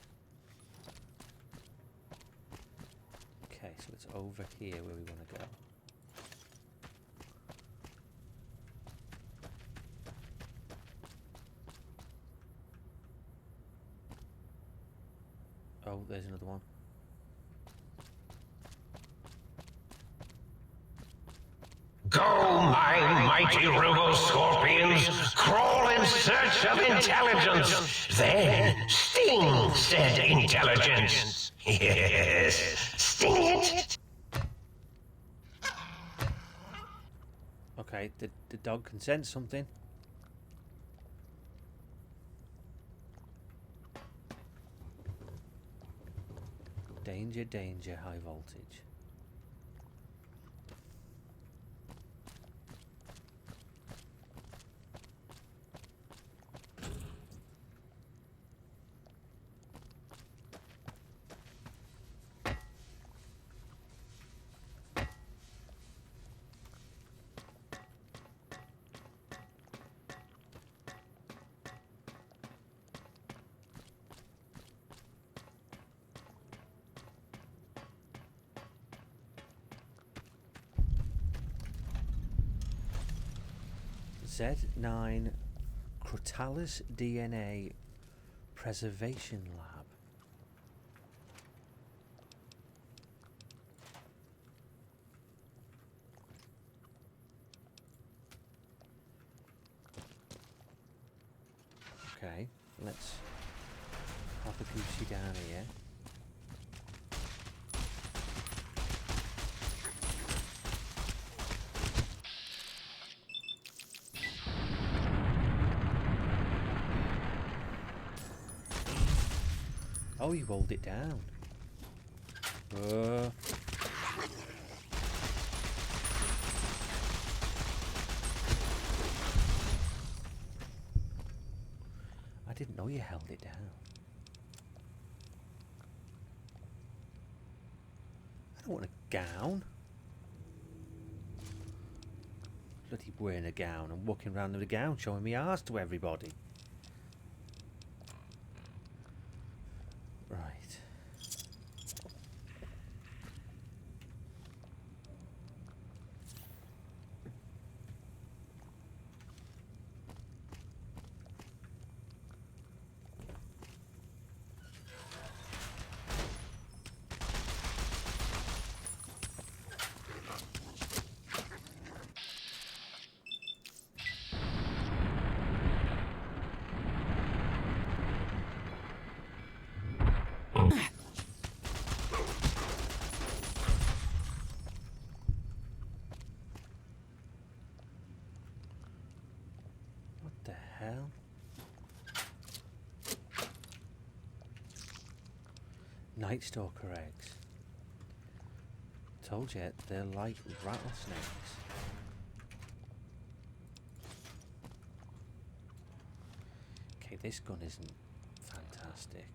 Okay, so it's over here where we want to go. Oh, there's another one. Go, my mighty robo-scorpions, crawl in search of intelligence, then sting said intelligence. Yes, sting it. Okay, the dog can sense something. Danger, danger, high voltage. Z9 Crotalus DNA Preservation Lab. Okay, let's have a goosey down here. Oh, you rolled it down. I didn't know you held it down. I don't want a gown. Bloody wearing a gown and walking around with a gown showing me arse to everybody. Right. Hell. Night Stalker eggs. Told you, they're like rattlesnakes. Okay, this gun isn't fantastic.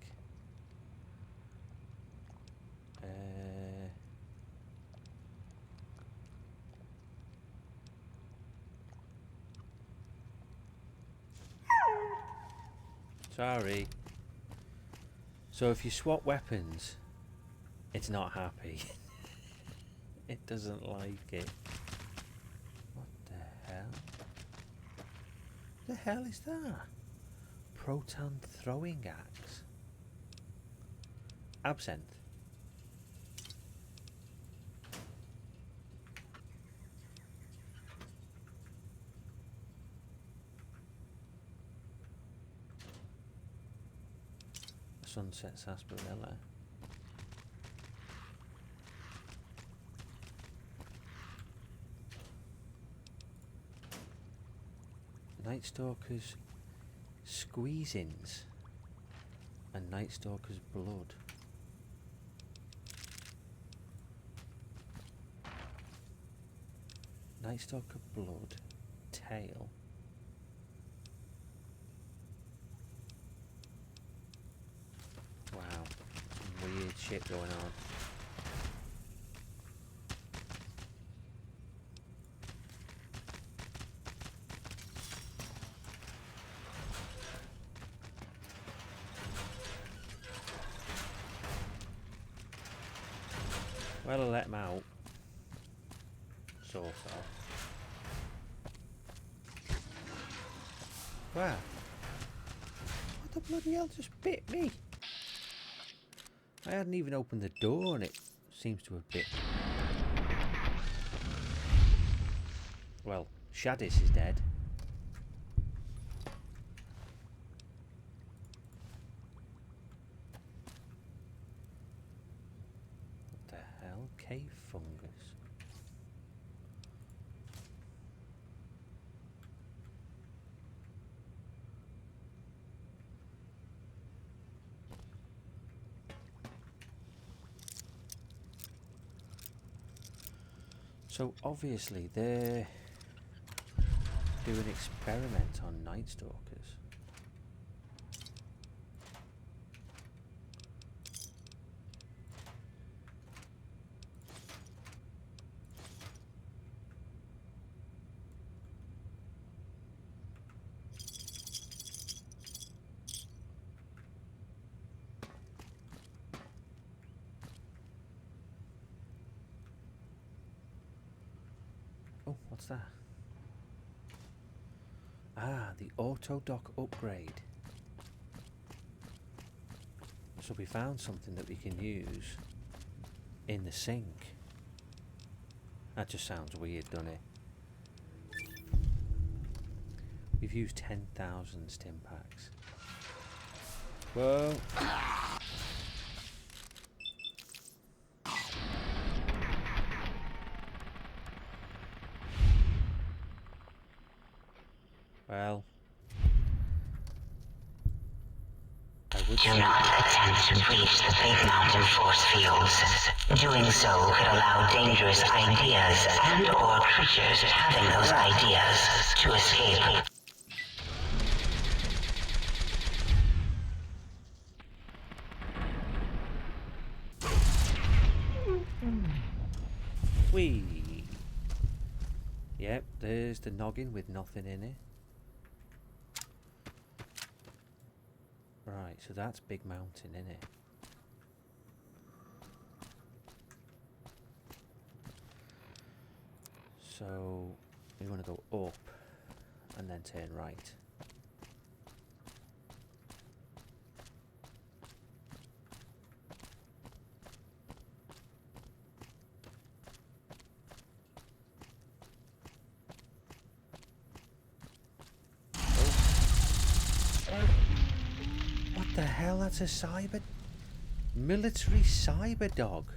Sorry. So if you swap weapons, it's not happy. It doesn't like it. What the hell? The hell is that? Proton throwing axe. Absinthe. Sunset sarsaparilla. Night Stalker's squeezins and Night Stalker's blood. Night Stalker blood, tail. Wow, some weird shit going on. Well, I let him out. Sort of. Wow. What the bloody hell just bit me? I hadn't even opened the door and it seems to have bit. Well, Shadis is dead. What the hell? Cave fungus. So obviously they're doing an experiment on Night Stalkers. Oh, what's that? Ah, the auto dock upgrade. So we found something that we can use in the sink. That just sounds weird, doesn't it? We've used 10,000 stim packs. Whoa. Well, I would Do say not attempt to breach the Big Mountain force fields. Doing so could allow dangerous ideas and/or creatures having those ideas to escape. wee. Yep, there's the noggin with nothing in it. Right, so that's Big Mountain, innit? So we want to go up and then turn right. What the hell? That's a cyber... military cyber dog.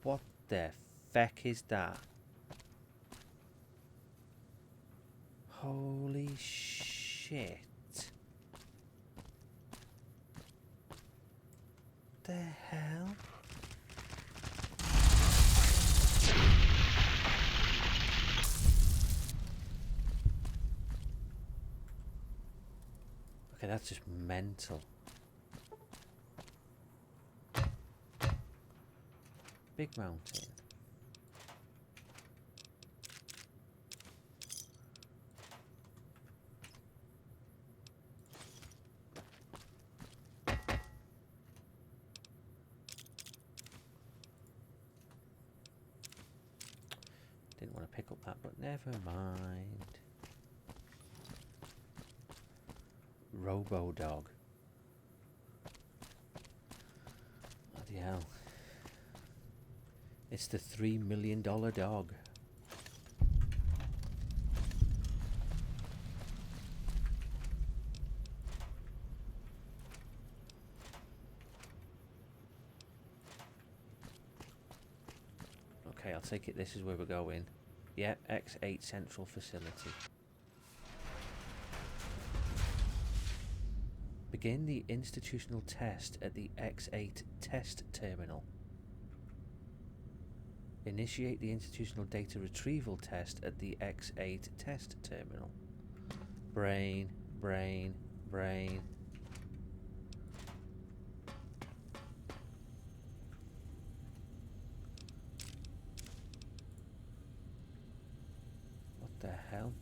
What the feck is that? Holy shit. The hell? Okay, that's just mental. Big Mountain. Didn't want to pick up that, but never mind. Robo Dog. Bloody hell. It's the $3 million dog. Okay, I'll take it this is where we're going. Yeah, X8 Central Facility. Begin the institutional test at the X8 test terminal. Initiate the institutional data retrieval test at the X8 test terminal. Brain, brain, brain. What the hell?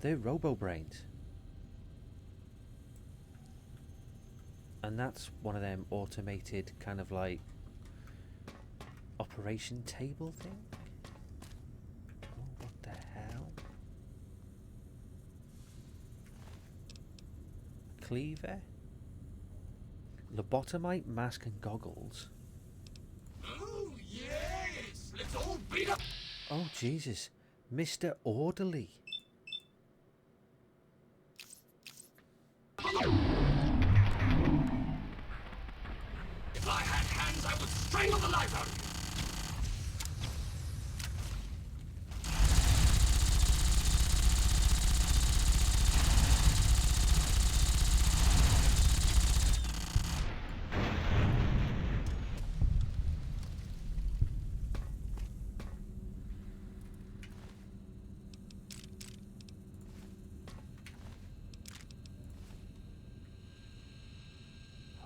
They're robo-brains. And that's one of them automated kind of like operation table thing. Oh, what the hell? Cleaver? Lobotomite mask and goggles. Oh, yes! Let's all beat up! Oh, Jesus. Mr. Orderly. If I had hands, I would strangle the life out of you!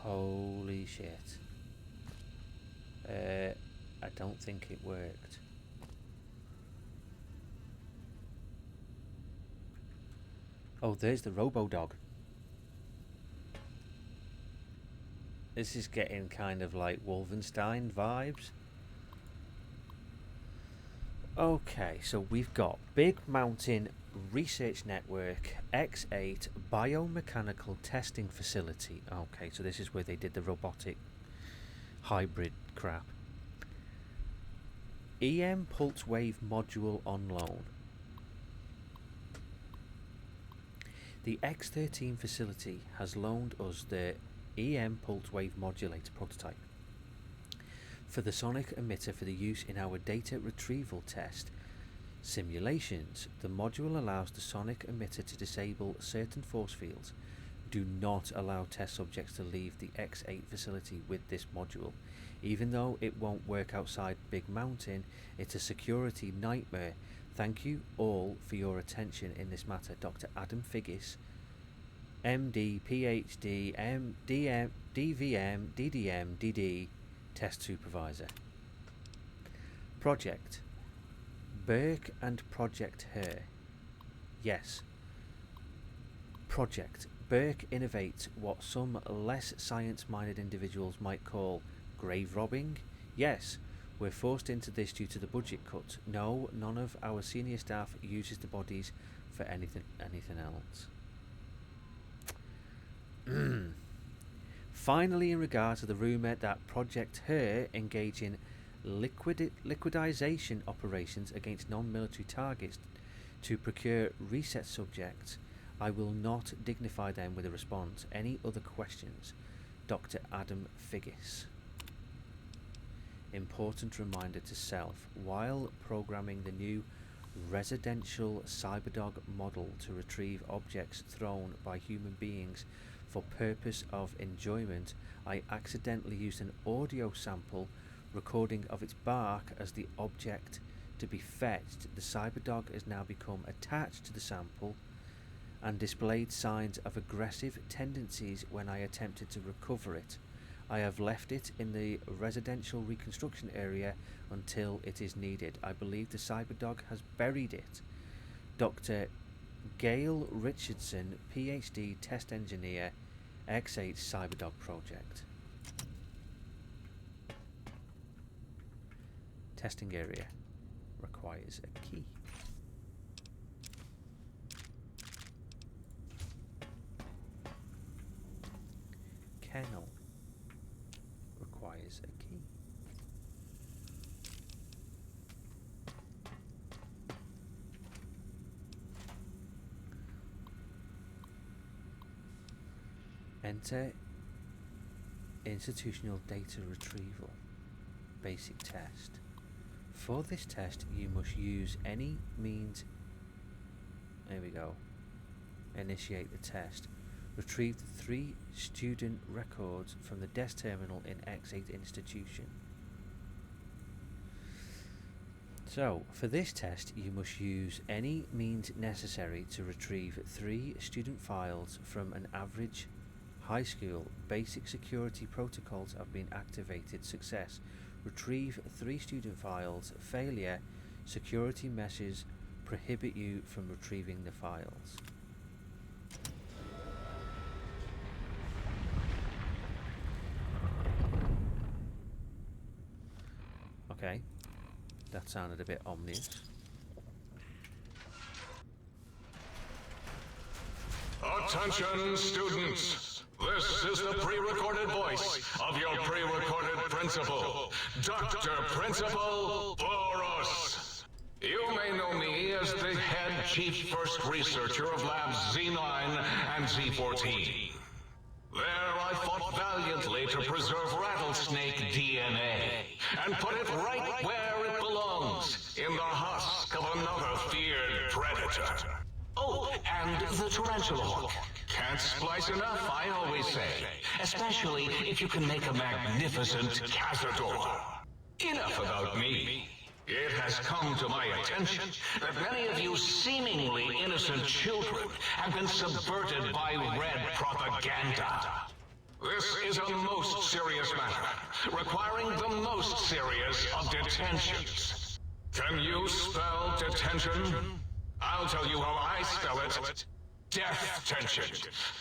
Holy shit. I don't think it worked. Oh, there's the Robo-Dog. This is getting kind of like Wolfenstein vibes. Okay, so we've got Big Mountain Research Network X8 Biomechanical Testing Facility. Okay, so this is where they did the robotic hybrid crap. EM Pulse Wave Module on loan. The X13 facility has loaned us the EM Pulse Wave Modulator prototype for the sonic emitter for the use in our data retrieval test simulations. The module allows the sonic emitter to disable certain force fields. Do not allow test subjects to leave the X8 facility with this module. Even though it won't work outside Big Mountain, it's a security nightmare. Thank you all for your attention in this matter. Dr. Adam Figgis, MD, PhD, MDM, DVM, DDM, DD, Test Supervisor. Project Burke and Project Her. Yes. Project Burke innovates what some less science-minded individuals might call grave robbing. Yes, we're forced into this due to the budget cut. No, none of our senior staff uses the bodies for anything else. Finally, in regard to the rumour that Project Her engage in liquidization operations against non-military targets to procure reset subjects, I will not dignify them with a response. Any other questions? Dr. Adam Figgis. Important reminder to self. While programming the new residential Cyberdog model to retrieve objects thrown by human beings for purpose of enjoyment, I accidentally used an audio sample recording of its bark as the object to be fetched. The Cyberdog has now become attached to the sample and displayed signs of aggressive tendencies when I attempted to recover it. I have left it in the residential reconstruction area until it is needed. I believe the Cyberdog has buried it. Dr. Gail Richardson, PhD Test Engineer, X8 Cyberdog Project. Testing area requires a key. Kennel requires a key. Enter institutional data retrieval. Basic test. For this test, you must use any means. There we go. Initiate the test. Retrieve the 3 student records from the desk terminal in X8 institution. So, for this test, you must use any means necessary to retrieve 3 student files from an average high school. Basic security protocols have been activated. Success. Retrieve 3 student files. Failure. Security meshes prohibit you from retrieving the files. Okay, that sounded a bit ominous. Attention, students! This is the pre-recorded voice of your pre-recorded principal, Dr. Principal Aorus. You may know me as the head chief first researcher of Labs Z9 and Z14. There I fought valiantly to preserve rattlesnake DNA and put it right where it belongs, in the husk of another feared predator. Oh, and the tarantula hook. Can't splice enough, I always say. Especially if you can make a magnificent cazador. Enough about me. It has come to my attention that many of you seemingly innocent children have been subverted by red propaganda. This is a most serious matter, requiring the most serious of detentions. Can you spell detention? I'll tell you how I spell it. Death tension.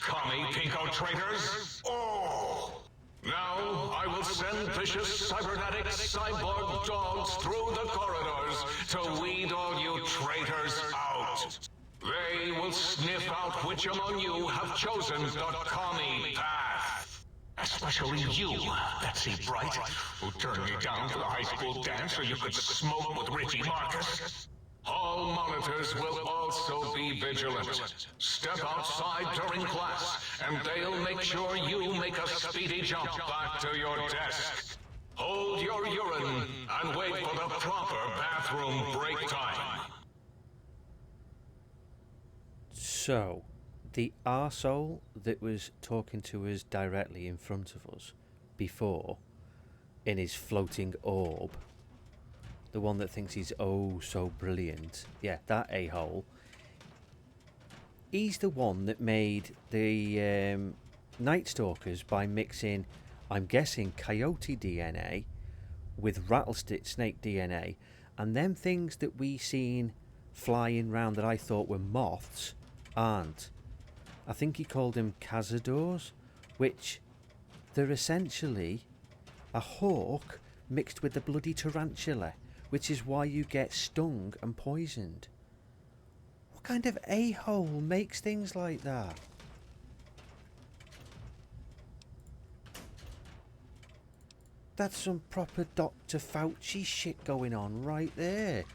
Commie pinko traitors. Oh! Now I will send vicious cybernetic cyborg dogs through the corridors to weed all you traitors out. They will sniff out which among you have chosen the commie path. Especially you, Betsy Bright, who turned me down for the high school dance so you could smoke with Richie Marcus. All monitors will also be vigilant. Step outside during class, and they'll make sure you make a speedy jump back to your desk. Hold your urine and wait for the proper bathroom break time. So, the arsehole that was talking to us directly in front of us before, in his floating orb, the one that thinks he's oh so brilliant, yeah, that a-hole, he's the one that made the Night Stalkers by mixing, I'm guessing, coyote DNA with rattlesnake DNA, and them things that we seen flying round that I thought were moths aren't. I think he called them cazadors, which they're essentially a hawk mixed with the bloody tarantula, which is why you get stung and poisoned. What kind of a-hole makes things like that? That's some proper Dr. Fauci shit going on right there.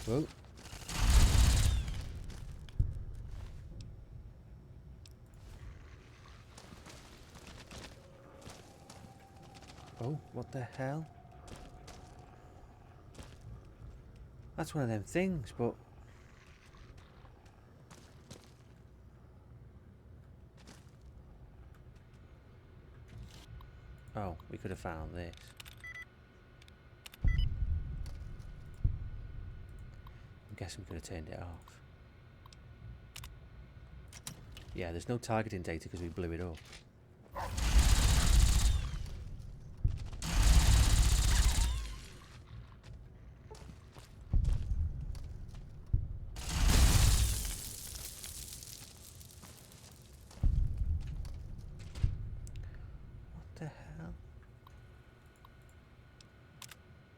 Whoa. Oh, what the hell? That's one of them things, but... Oh, we could have found this. I guess we could have turned it off. Yeah, there's no targeting data because we blew it up.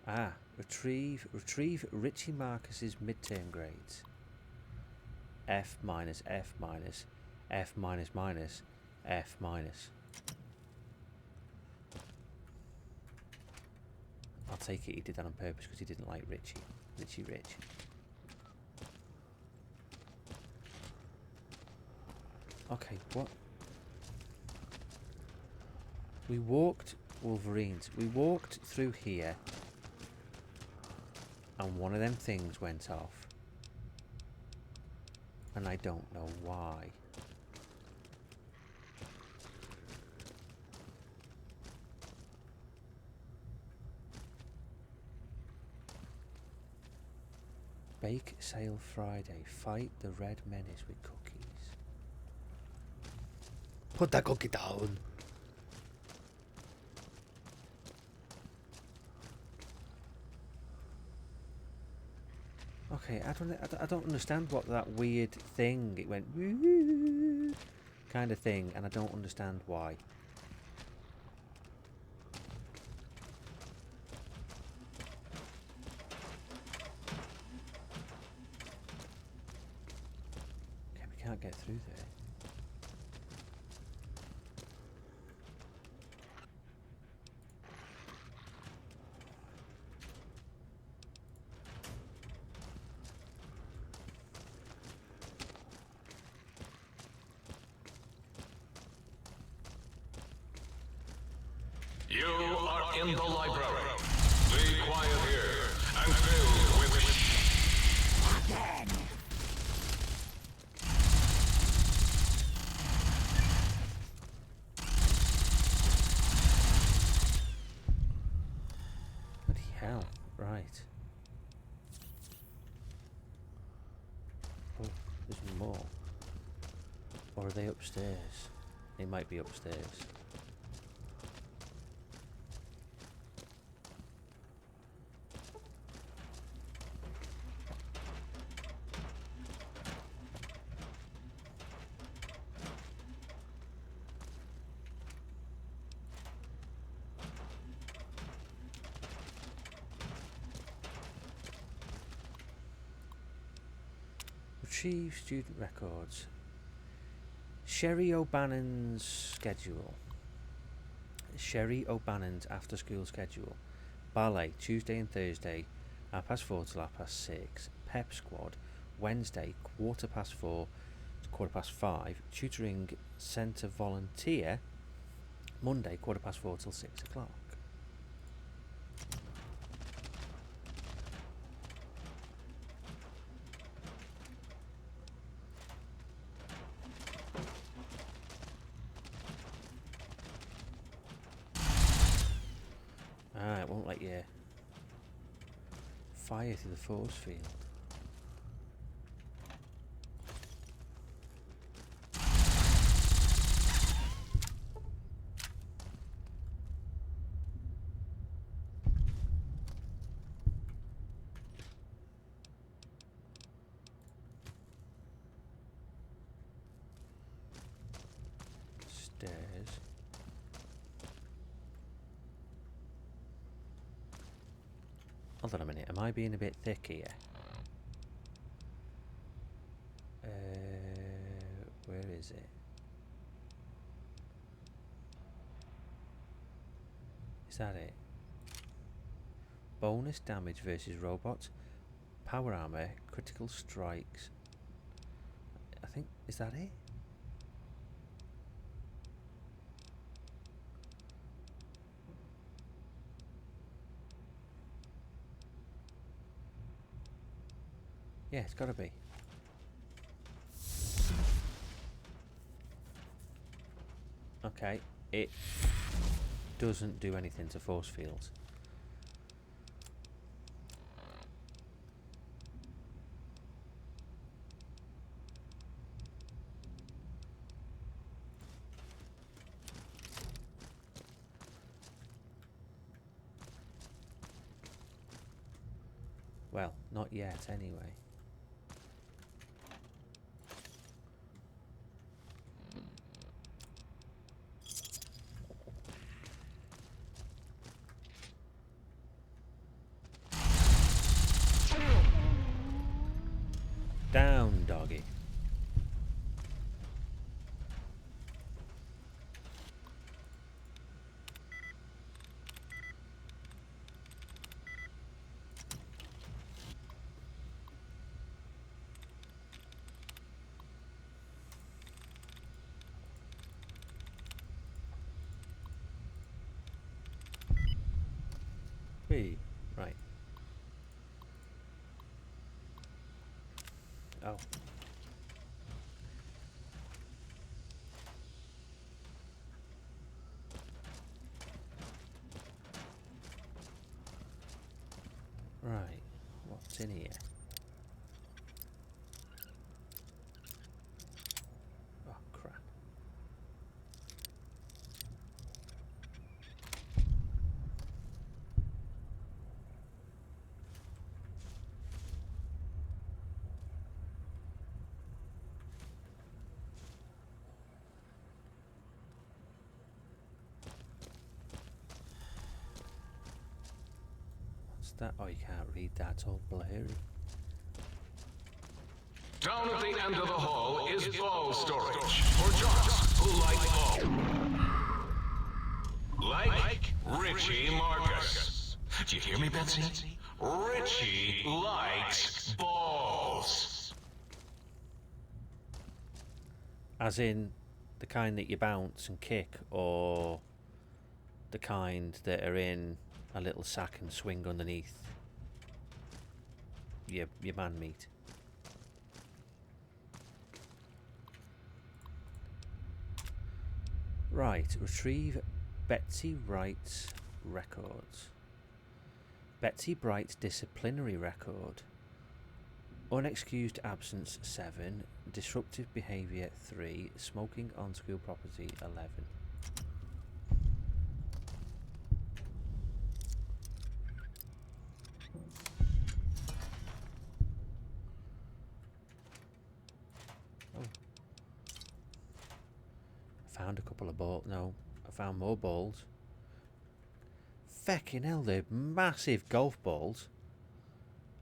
Ah, retrieve Richie Marcus's midterm grades. F minus, F minus, F minus minus, F minus. I'll take it he did that on purpose because he didn't like Richie. Richie Rich. Okay, what? We walked, Wolverines, we walked through here and one of them things went off. And I don't know why. Bake sale Friday. Fight the red menace with cookies. Put that cookie down. Okay, I don't understand what that weird thing, it went woo kind of thing, and I don't understand why. Okay, we can't get through there. You are in the library. Be quiet here and filled with again. Bloody hell, right. Oh, there's more. Or are they upstairs? They might be upstairs. Retrieve student records. Sherry O'Bannon's schedule. Sherry O'Bannon's after school schedule. Ballet, Tuesday and Thursday, 4:30 to 6:30. Pep squad, Wednesday, 4:15 to 5:15. Tutoring centre volunteer, Monday, 4:15 till 6 o'clock. It won't let you fire through the force field. Stairs. Hold on a minute, am I being a bit thick here? Where is it? Is that it? Bonus damage versus robots, power armor, critical strikes. I think, is that it? Yeah, it's got to be. Okay, it doesn't do anything to force fields. Well, not yet anyway. Down, doggy. Right. Oh. Right. What's in here? Oh, crap. That? Oh, you can't read that, it's all blurry. Down at the end of the hall is ball storage for jocks who like ball. Like Richie Marcus. Do you hear me, Betsy? Richie likes balls. As in the kind that you bounce and kick, or the kind that are in a little sack and swing underneath your man meat. Right, retrieve Betsy Wright's records. Betsy Bright's disciplinary record. Unexcused absence 7, disruptive behaviour 3, smoking on school property 11. Found a couple of balls. No, I found more balls. Feckin' hell, they're massive golf balls.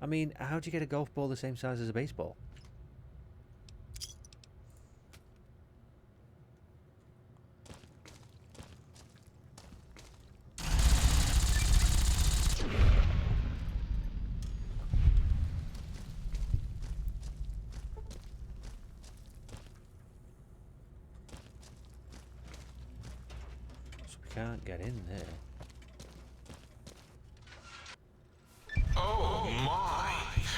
I mean, how do you get a golf ball the same size as a baseball? can't get in there. Oh my!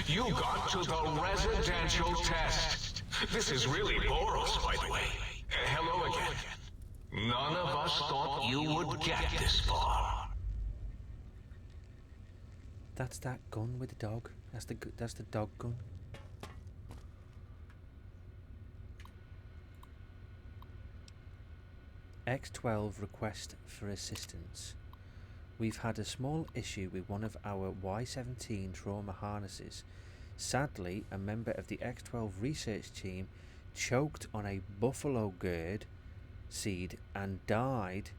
You got to the residential test. This is really Boros, by the way. Hello again. None of us thought you would get this far. That's that gun with the dog. That's the dog gun. X12 request for assistance. We've had a small issue with one of our Y17 trauma harnesses. Sadly, a member of the X12 research team choked on a buffalo gourd seed and died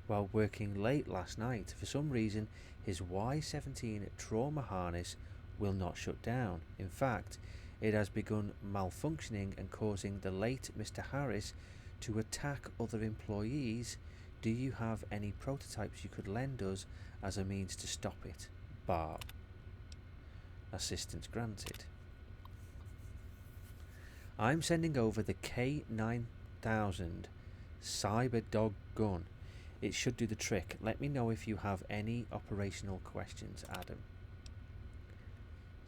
while working late last night. For some reason, his Y17 trauma harness will not shut down. In fact, it has begun malfunctioning and causing the late Mr. Harris to attack other employees. Do you have any prototypes you could lend us as a means to stop it? Barb. Assistance granted. I'm sending over the K9000 Cyber Dog gun. It should do the trick. Let me know if you have any operational questions, Adam.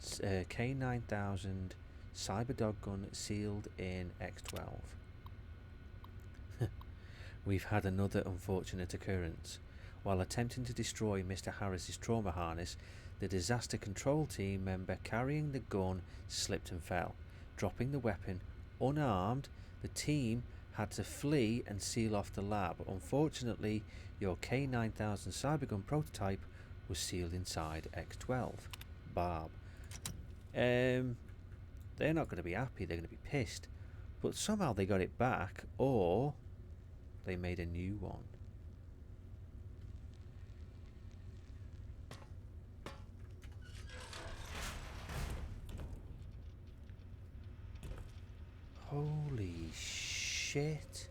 K9000 Cyber Dog gun sealed in X12. We've had another unfortunate occurrence. While attempting to destroy Mr. Harris's trauma harness, the disaster control team member carrying the gun slipped and fell. Dropping the weapon unarmed, the team had to flee and seal off the lab. Unfortunately, your K9000 Cybergun prototype was sealed inside X12. Barb. They're not going to be happy, they're going to be pissed. But somehow they got it back, or they made a new one. Holy shit.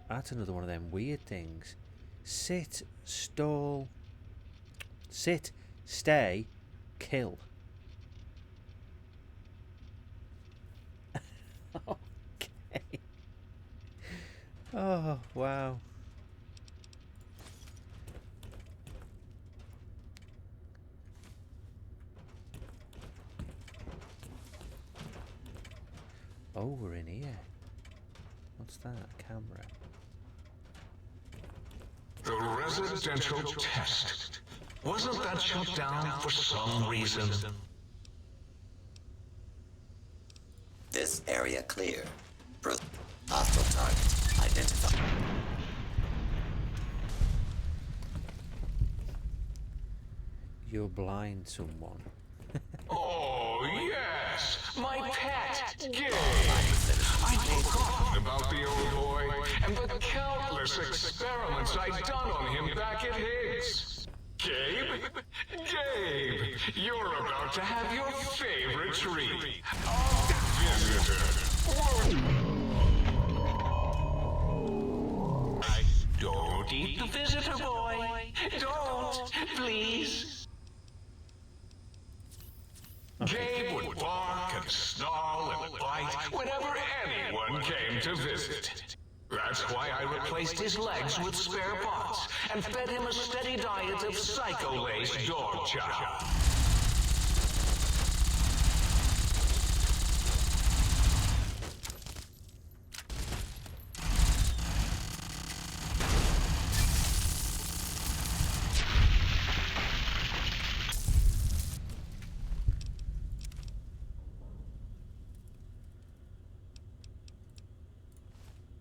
That's another one of them weird things. Sit, stall, sit, stay, kill. Okay. Oh, wow. Oh, we're in here. What's that? A camera. The residential test. Wasn't that shut down for some reason? This area clear. Hostile target identified. You're blind, someone. Oh, yes! My pet, Gabe! I'd forgotten about the old boy and the countless experiments I'd done on him back at Higgs. Gabe? Gabe! You're about to have your favorite treat. A visitor. Don't eat the visitor, boy. Don't, please. Gabe would bark and snarl and bite whenever anyone came to visit. That's why I replaced his legs with spare parts and fed him a steady diet of psycho-laced dog chow.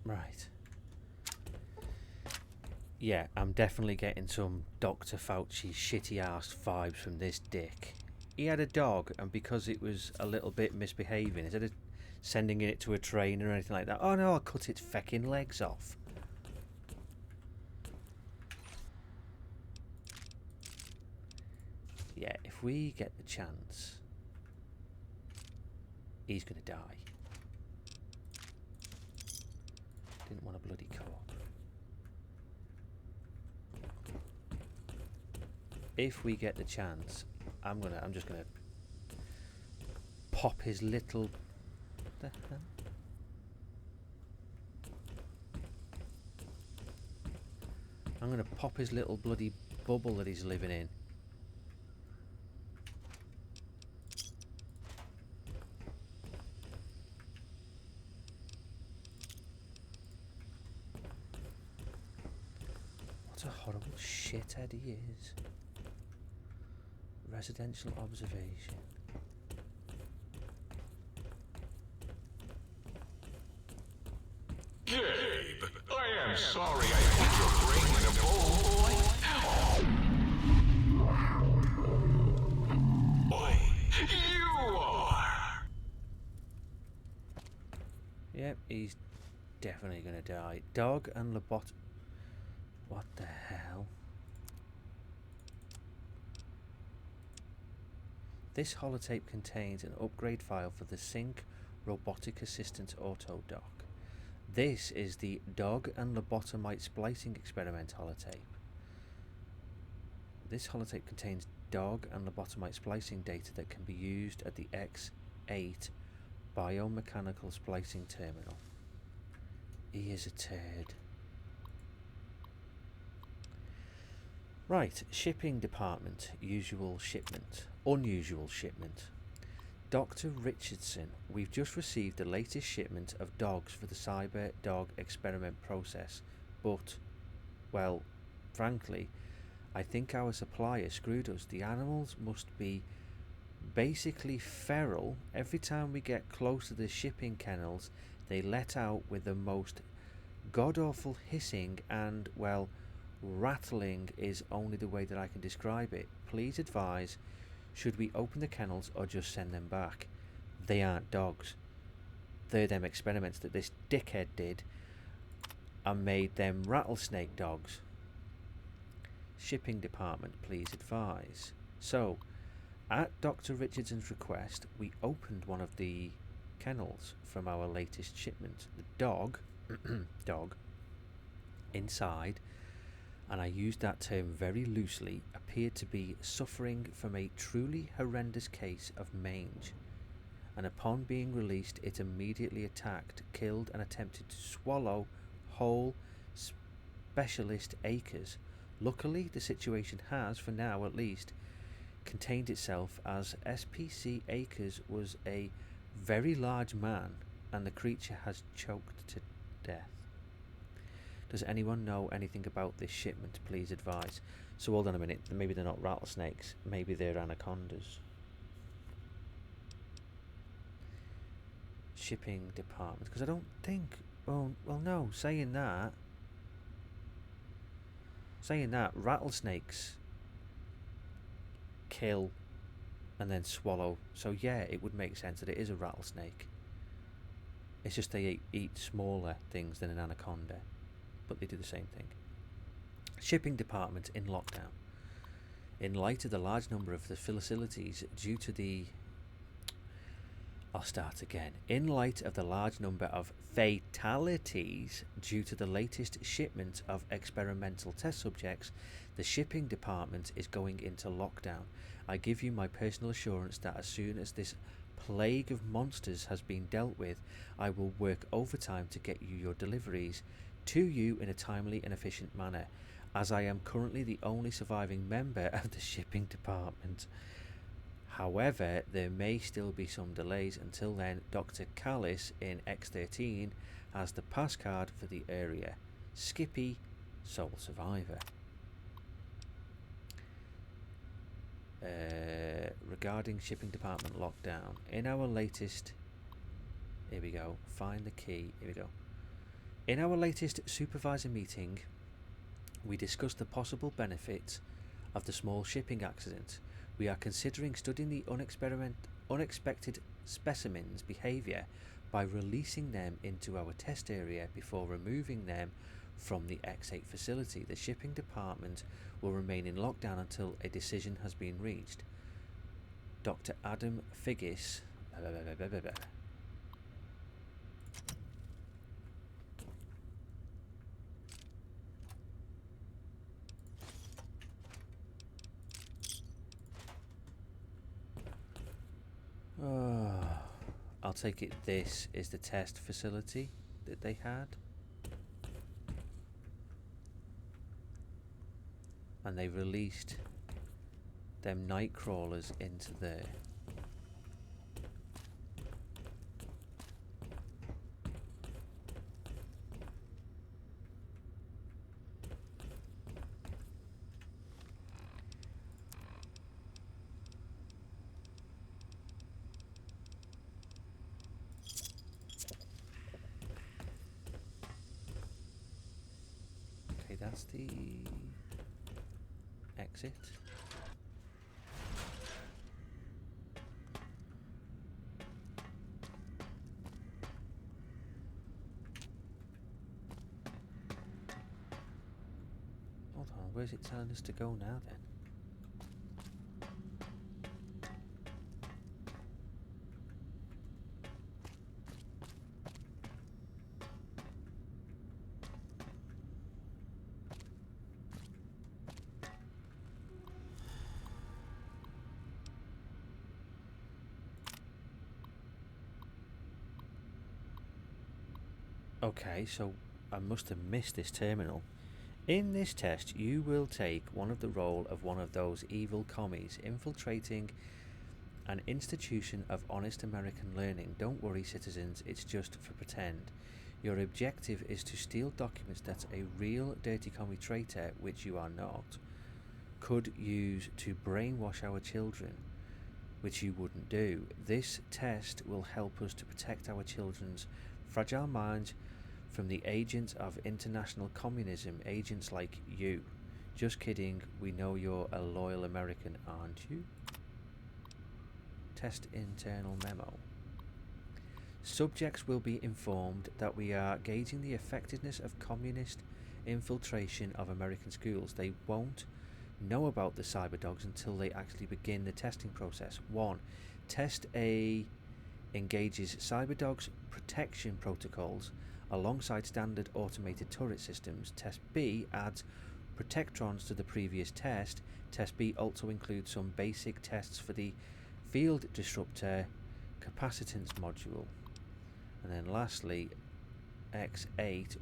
Right. Yeah, I'm definitely getting some Dr. Fauci shitty-ass vibes from this dick. He had a dog, and because it was a little bit misbehaving, instead of sending it to a trainer or anything like that, oh no, I'll cut its feckin' legs off. Yeah, if we get the chance, he's gonna die. Didn't want a bloody co-op. If we get the chance, I'm just gonna pop his little. The hell? I'm going to pop his little bloody bubble that he's living in. What a horrible shithead he is. Residential observation. Gabe, I am sorry I put your brain in a bowl. Boy, you are. Yep, he's definitely gonna die. Dog and Labot. What the hell? This holotape contains an upgrade file for the Sync Robotic Assistant Auto Dock. This is the dog and lobotomite splicing experiment holotape. This holotape contains dog and lobotomite splicing data that can be used at the X8 biomechanical splicing terminal. He is a turd. Right, shipping department, usual shipment, unusual shipment. Dr. Richardson, we've just received the latest shipment of dogs for the cyber dog experiment process, but, well, frankly, I think our supplier screwed us. The animals must be basically feral. Every time we get close to the shipping kennels, they let out with the most god-awful hissing and, well, rattling is only the way that I can describe it. Please advise, should we open the kennels or just send them back? They aren't dogs. They're them experiments that this dickhead did and made them rattlesnake dogs. Shipping department, please advise. So, at Dr. Richardson's request, we opened one of the kennels from our latest shipment. The dog, inside, and I used that term very loosely, appeared to be suffering from a truly horrendous case of mange, and upon being released it immediately attacked, killed and attempted to swallow whole specialist acres. Luckily the situation has, for now at least, contained itself, as SPC Acres was a very large man and the creature has choked to death. Does anyone know anything about this shipment? Please advise. So hold on a minute, maybe they're not rattlesnakes, maybe they're anacondas. Shipping department, because I don't think, well no, saying that, rattlesnakes kill and then swallow, so yeah, it would make sense that it is a rattlesnake. It's just they eat smaller things than an anaconda, but they do the same thing. Shipping department in lockdown. In light of the large number of the facilities due to the... I'll start again. In light of the large number of fatalities due to the latest shipment of experimental test subjects, the shipping department is going into lockdown. I give you my personal assurance that as soon as this plague of monsters has been dealt with, I will work overtime to get you your deliveries to you in a timely and efficient manner, as I am currently the only surviving member of the shipping department. However, there may still be some delays. Until then, Dr. Callis in X13 has the pass card for the area. Skippy, sole survivor. Regarding shipping department lockdown, in our latest... Here we go. Find the key. Here we go. In our latest supervisor meeting, we discussed the possible benefits of the small shipping accident. We are considering studying the unexpected specimens' behaviour by releasing them into our test area before removing them from the X8 facility. The shipping department will remain in lockdown until a decision has been reached. Dr. Adam Figgis. I'll take it this is the test facility that they had. and they released them night crawlers into there. Okay, that's the exit. Hold on, where's it telling us to go now then? Okay, so I must have missed this terminal. In this test, you will take one of the role of one of those evil commies infiltrating an institution of honest American learning. Don't worry, citizens, it's just for pretend. Your objective is to steal documents that a real dirty commie traitor, which you are not, could use to brainwash our children, which you wouldn't do. This test will help us to protect our children's fragile minds from the agents of international communism, agents like you. Just kidding, we know you're a loyal American, aren't you? Test internal memo. Subjects will be informed that we are gauging the effectiveness of communist infiltration of American schools. They won't know about the cyberdogs until they actually begin the testing process. 1. Test A engages cyberdogs protection protocols alongside standard automated turret systems. Test B adds protectrons to the previous test. Test B also includes some basic tests for the field disruptor capacitance module. And then lastly, X8,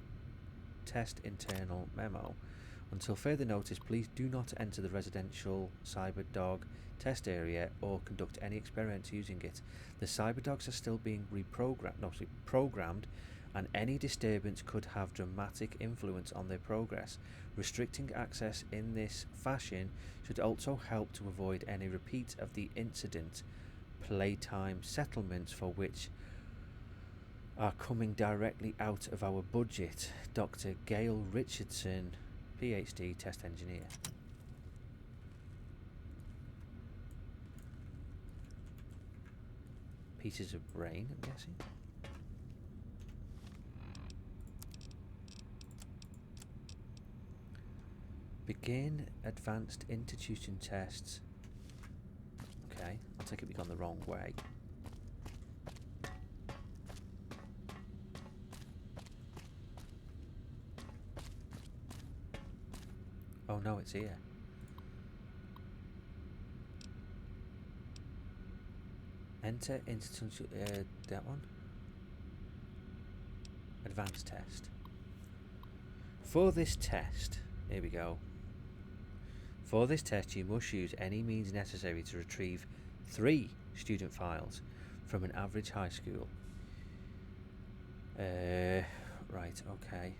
test internal memo. Until further notice, please do not enter the residential cyberdog test area or conduct any experiments using it. The cyberdogs are still being programmed, and any disturbance could have dramatic influence on their progress. Restricting access in this fashion should also help to avoid any repeat of the incident. Playtime settlements for which are coming directly out of our budget. Dr. Gail Richardson, PhD, test engineer. Pieces of brain, I'm guessing. Begin advanced institution tests. Okay, I'll take it we've gone the wrong way. Oh no, it's here. Enter institution, that one. Advanced test. For this test, here we go. For this test, you must use any means necessary to retrieve 3 student files from an average high school. Right, okay.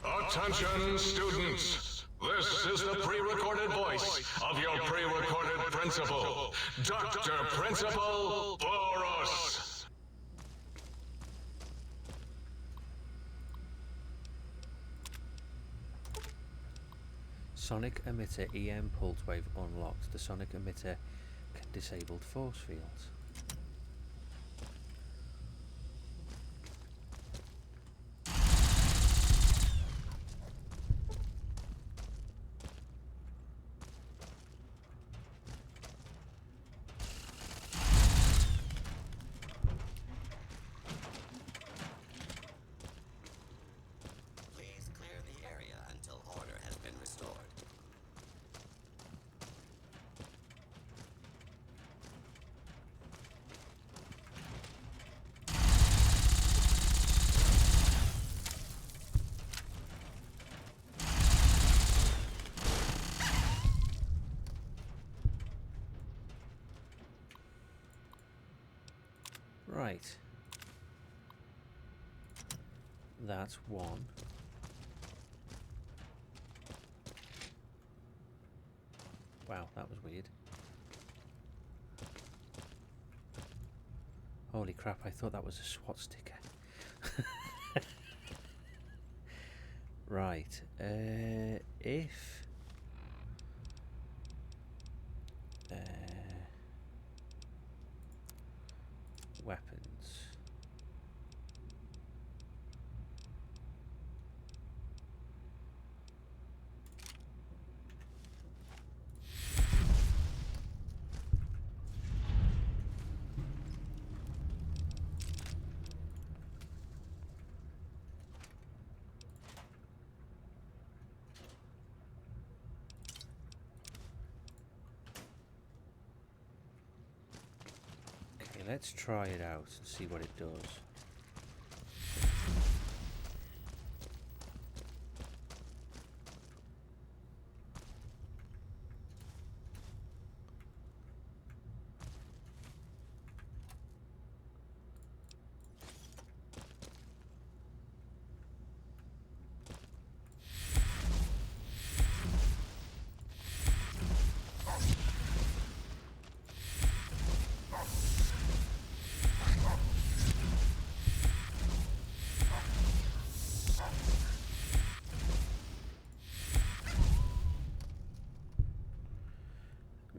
Attention, students. This is the pre-recorded voice of your pre-recorded principal, Dr. Principal Aorus. Sonic emitter EM pulse wave unlocked. The sonic emitter disabled force fields. Please clear the area until order has been restored. Right. That's one. Wow, that was weird. Holy crap, I thought that was a SWAT sticker. Right, if... weapons. Okay, let's try it out and see what it does.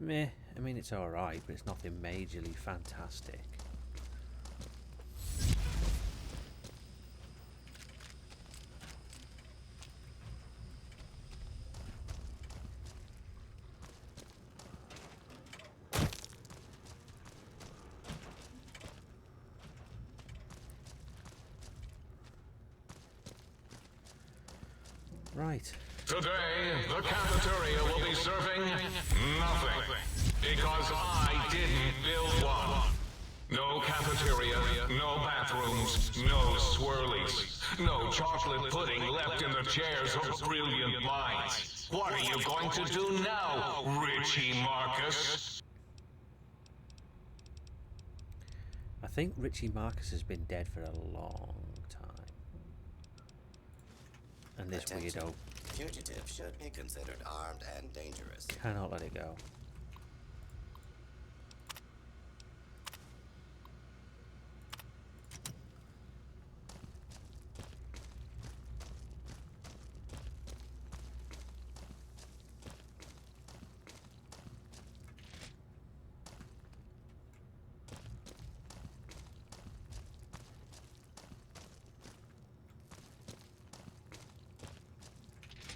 Meh, I mean it's alright, but it's nothing majorly fantastic. Right. Today, the cafeteria will be serving nothing. Because I didn't build one. No cafeteria, no bathrooms, no swirlies, no chocolate pudding left in the chairs of brilliant minds. What are you going to do now, Richie Marcus? I think Richie Marcus has been dead for a long time. And this Attention. weirdo Fugitive should be considered armed and dangerous. cannot let it go.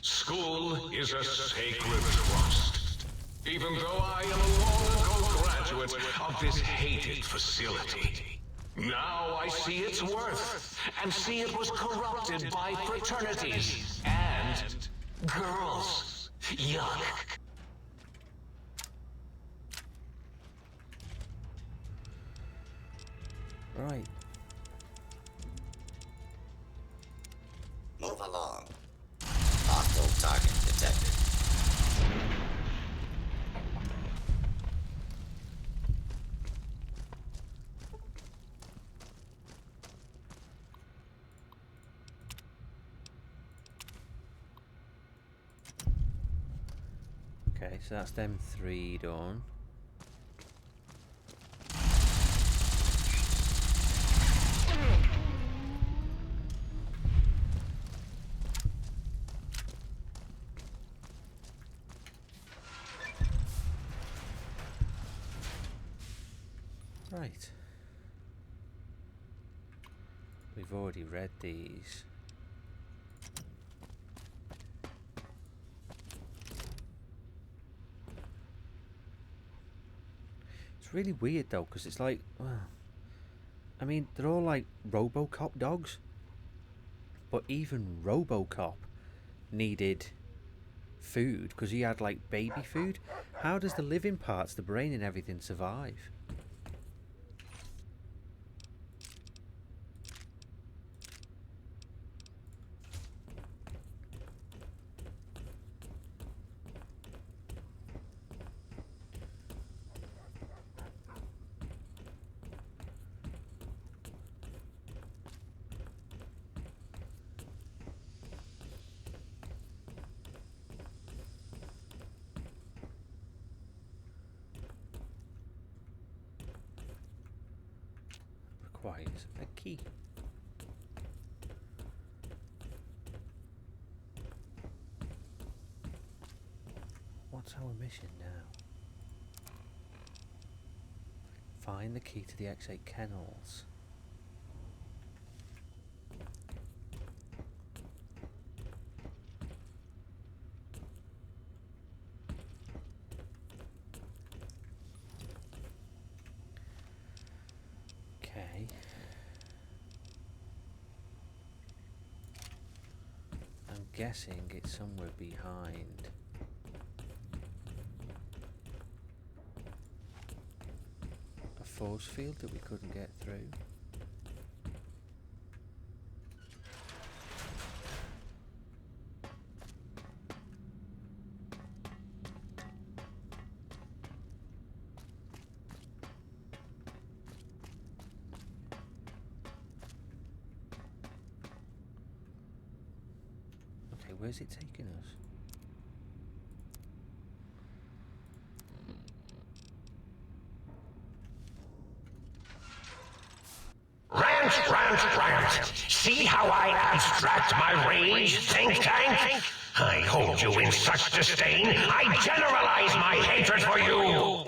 School is a sacred trust. Even though I am a long-ago graduate of this hated facility. Now I see its worth, and see it was corrupted by fraternities and girls. Yuck. Right. Move along. Hostile target detected. Okay, so that's them three done. Right. We've already read these. It's really weird though, because it's like, well, I mean, they're all like RoboCop dogs, but even RoboCop needed food because he had like baby food. How does the living parts, the brain and everything, survive? requires a key. What's our mission now? Find the key to the X8 kennels. Okay. I'm guessing it's somewhere behind. A force field that we couldn't get through. Okay, where's it taking us? Rant. See how I abstract my rage, think tank? I hold you in such disdain, I generalize my hatred for you!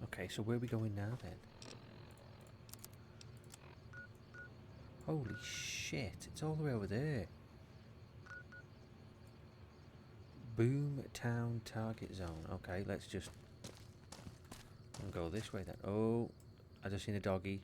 Okay, so where are we going now then? Holy shit, it's all the way over there. Boom Town Target Zone. Okay, let's just go this way then. Oh, I just seen a doggy.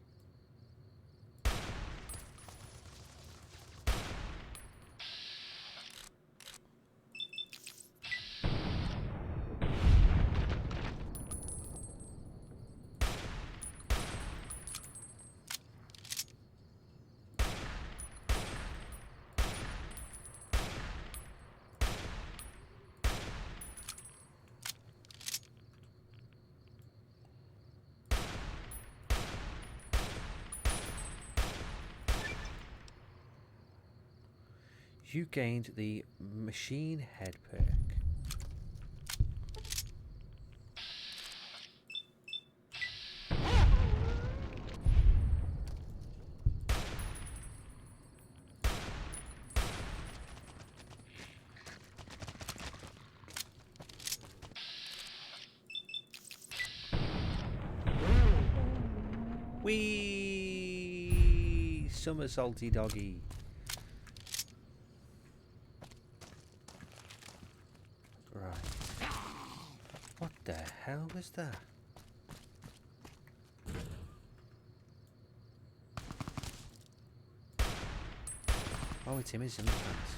You gained the machine head perk. Wee somersaulty doggy. What the hell was that? Oh, it's him, his implants.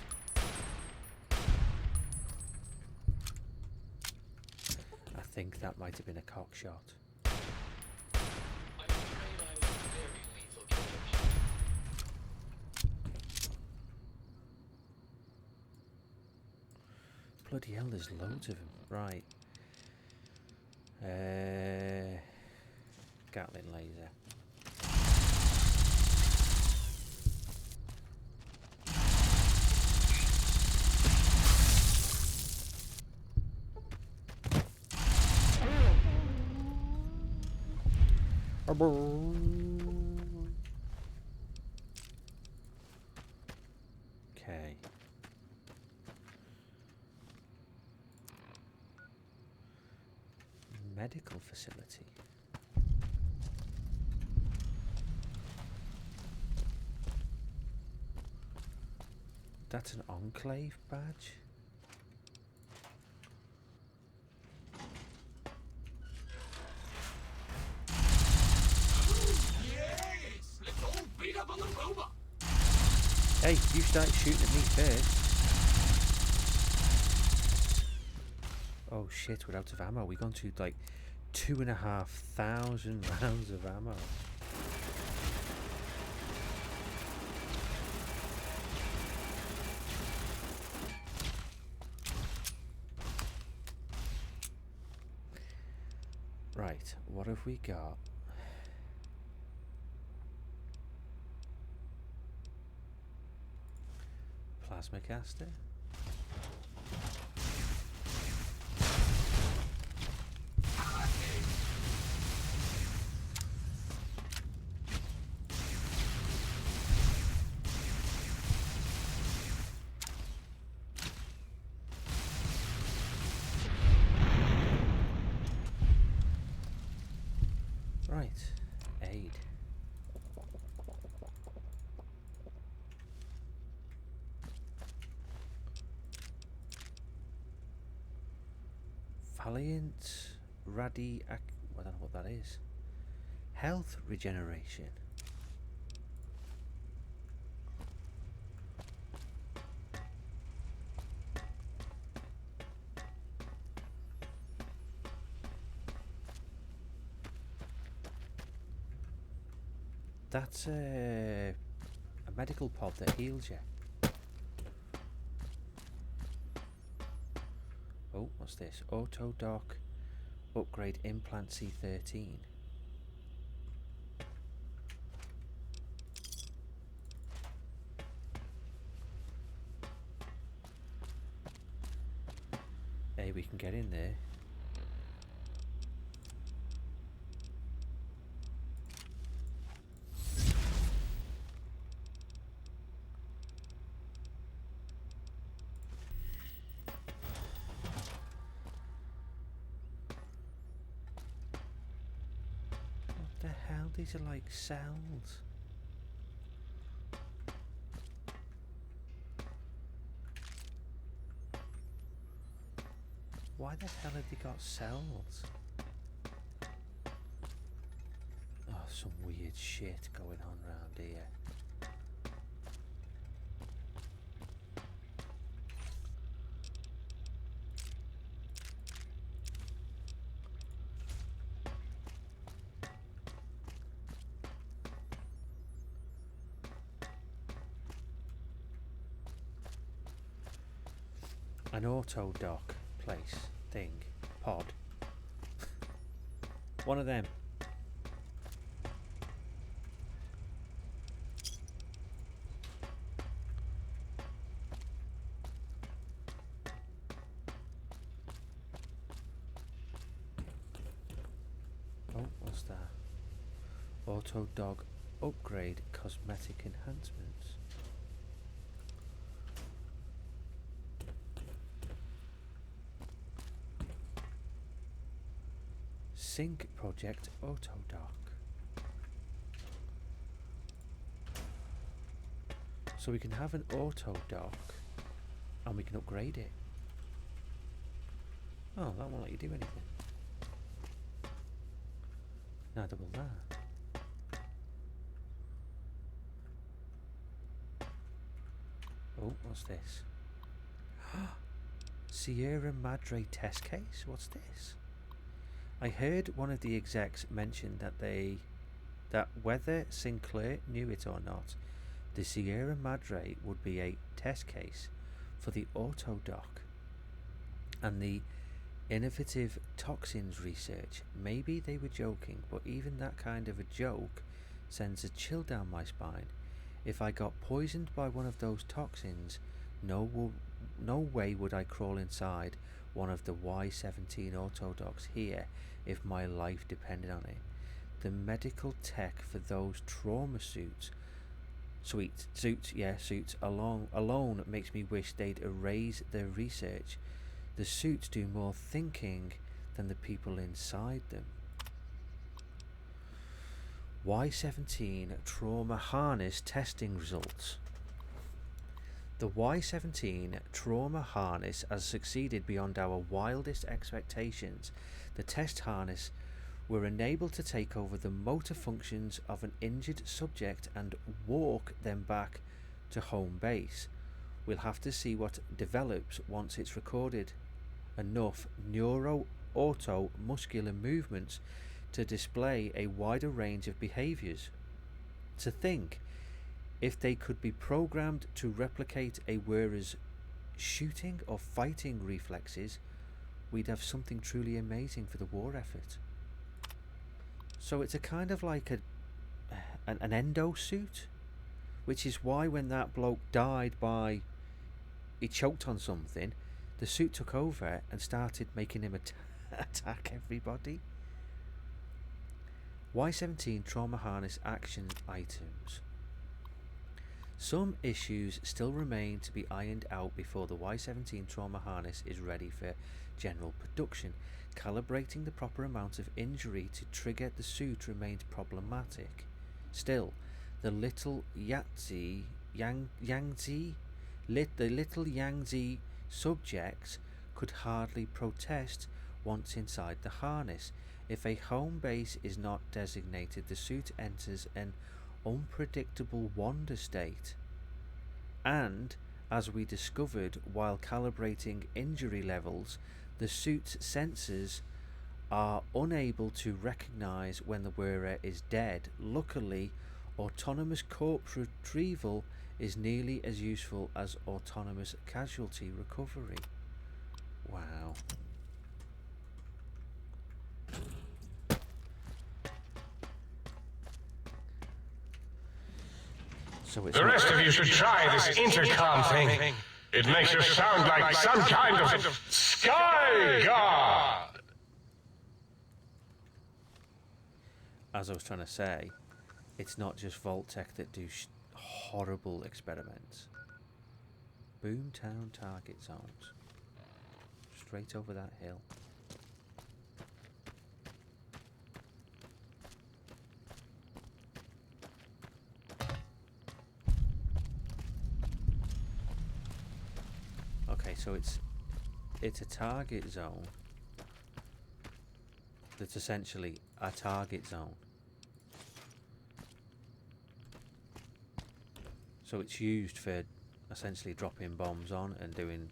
I think that might have been a cock shot. Bloody hell, there's loads of them. Right. Gatling laser. Okay. Medical facility. That's an Enclave badge. Yes! Let's all beat up on the robot! Hey, you start shooting at me first. Oh shit, we're out of ammo. We've gone to like 2,500 rounds of ammo. Right, what have we got? Plasma caster. Right, aid. Valiant I don't know what that is. Health regeneration. That's a medical pod that heals you. Oh, what's this? Auto dock upgrade implant C13. Hey, we can get in there. What the hell? These are like cells. Why the hell have they got cells? Oh, some weird shit going on round here. An auto dock place thing pod. One of them. Oh, what's that? Auto dog upgrade cosmetic enhancements. Sync project auto dock. So we can have an auto dock and we can upgrade it. Oh, that won't let you do anything. Neither will that. Oh, what's this? Sierra Madre test case? What's this? I heard one of the execs mention that whether Sinclair knew it or not, the Sierra Madre would be a test case for the auto dock and the innovative toxins research. Maybe they were joking, but even that kind of a joke sends a chill down my spine. If I got poisoned by one of those toxins, no way would I crawl inside one of the Y17 auto docks here if my life depended on it. The medical tech for those trauma suits alone makes me wish they'd erase their research. The suits do more thinking than the people inside them. Y17 trauma harness testing results. The Y17 trauma harness has succeeded beyond our wildest expectations. The test harness were enabled to take over the motor functions of an injured subject and walk them back to home base. We'll have to see what develops once it's recorded enough neuro-auto-muscular movements to display a wider range of behaviours. To think, if they could be programmed to replicate a wearer's shooting or fighting reflexes, we'd have something truly amazing for the war effort. So it's a kind of like an endo suit, which is why when that bloke died he choked on something, the suit took over and started making him attack everybody. Y17 trauma harness action items. Some issues still remain to be ironed out before the Y17 trauma harness is ready for general production. Calibrating the proper amount of injury to trigger the suit remains problematic. Still, the little Yangtze subjects could hardly protest once inside the harness. If a home base is not designated, the suit enters an unpredictable wander state. And, as we discovered while calibrating injury levels, the suit's sensors are unable to recognize when the wearer is dead. Luckily, autonomous corpse retrieval is nearly as useful as autonomous casualty recovery. Wow. So it's The rest of you should try this intercom thing. It makes you sound like some kind of sky god. As I was trying to say, it's not just Vault-Tec that do horrible experiments. Boomtown target zones. Straight over that hill. Okay, so it's a target zone that's essentially a target zone. So it's used for essentially dropping bombs on and doing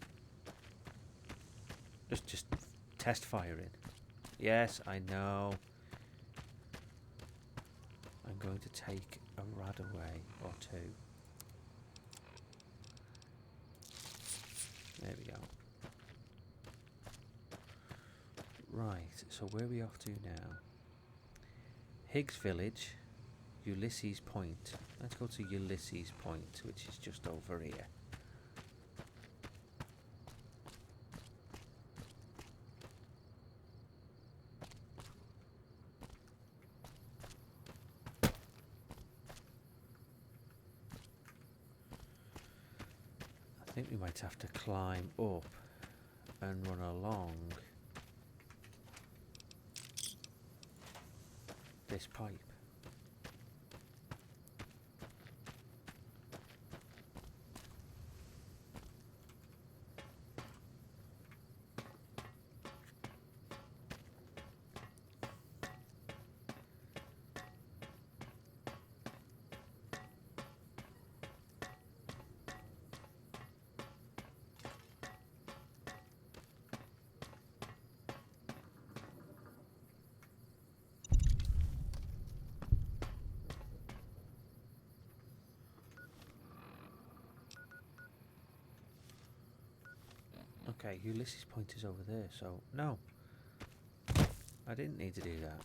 just test firing. Yes, I know. I'm going to take a rad away or two. There we go. Right, so where are we off to now? Higgs Village, Ulysses Point. Let's go to Ulysses Point, which is just over here. I think we might have to climb up and run along this pipe. Okay, Ulysses Point is over there, so no. I didn't need to do that.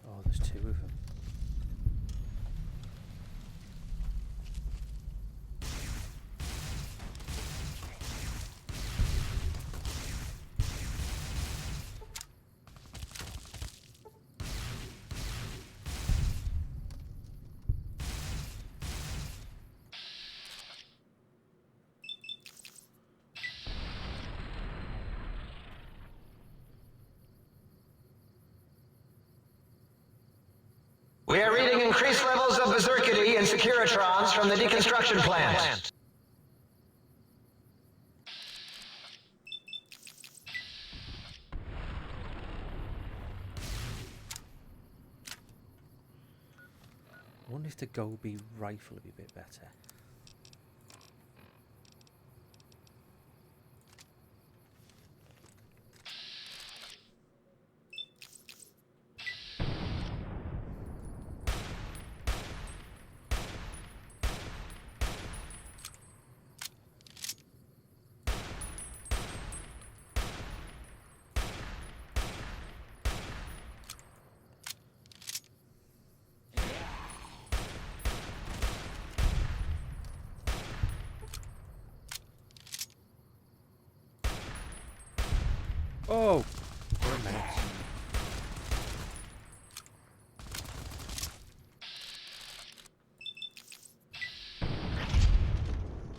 Oh, there's two of them. We are reading increased levels of berserkity and securitrons from the deconstruction plant. I wonder if the Gobi rifle would be a bit better. Oh! What a mess.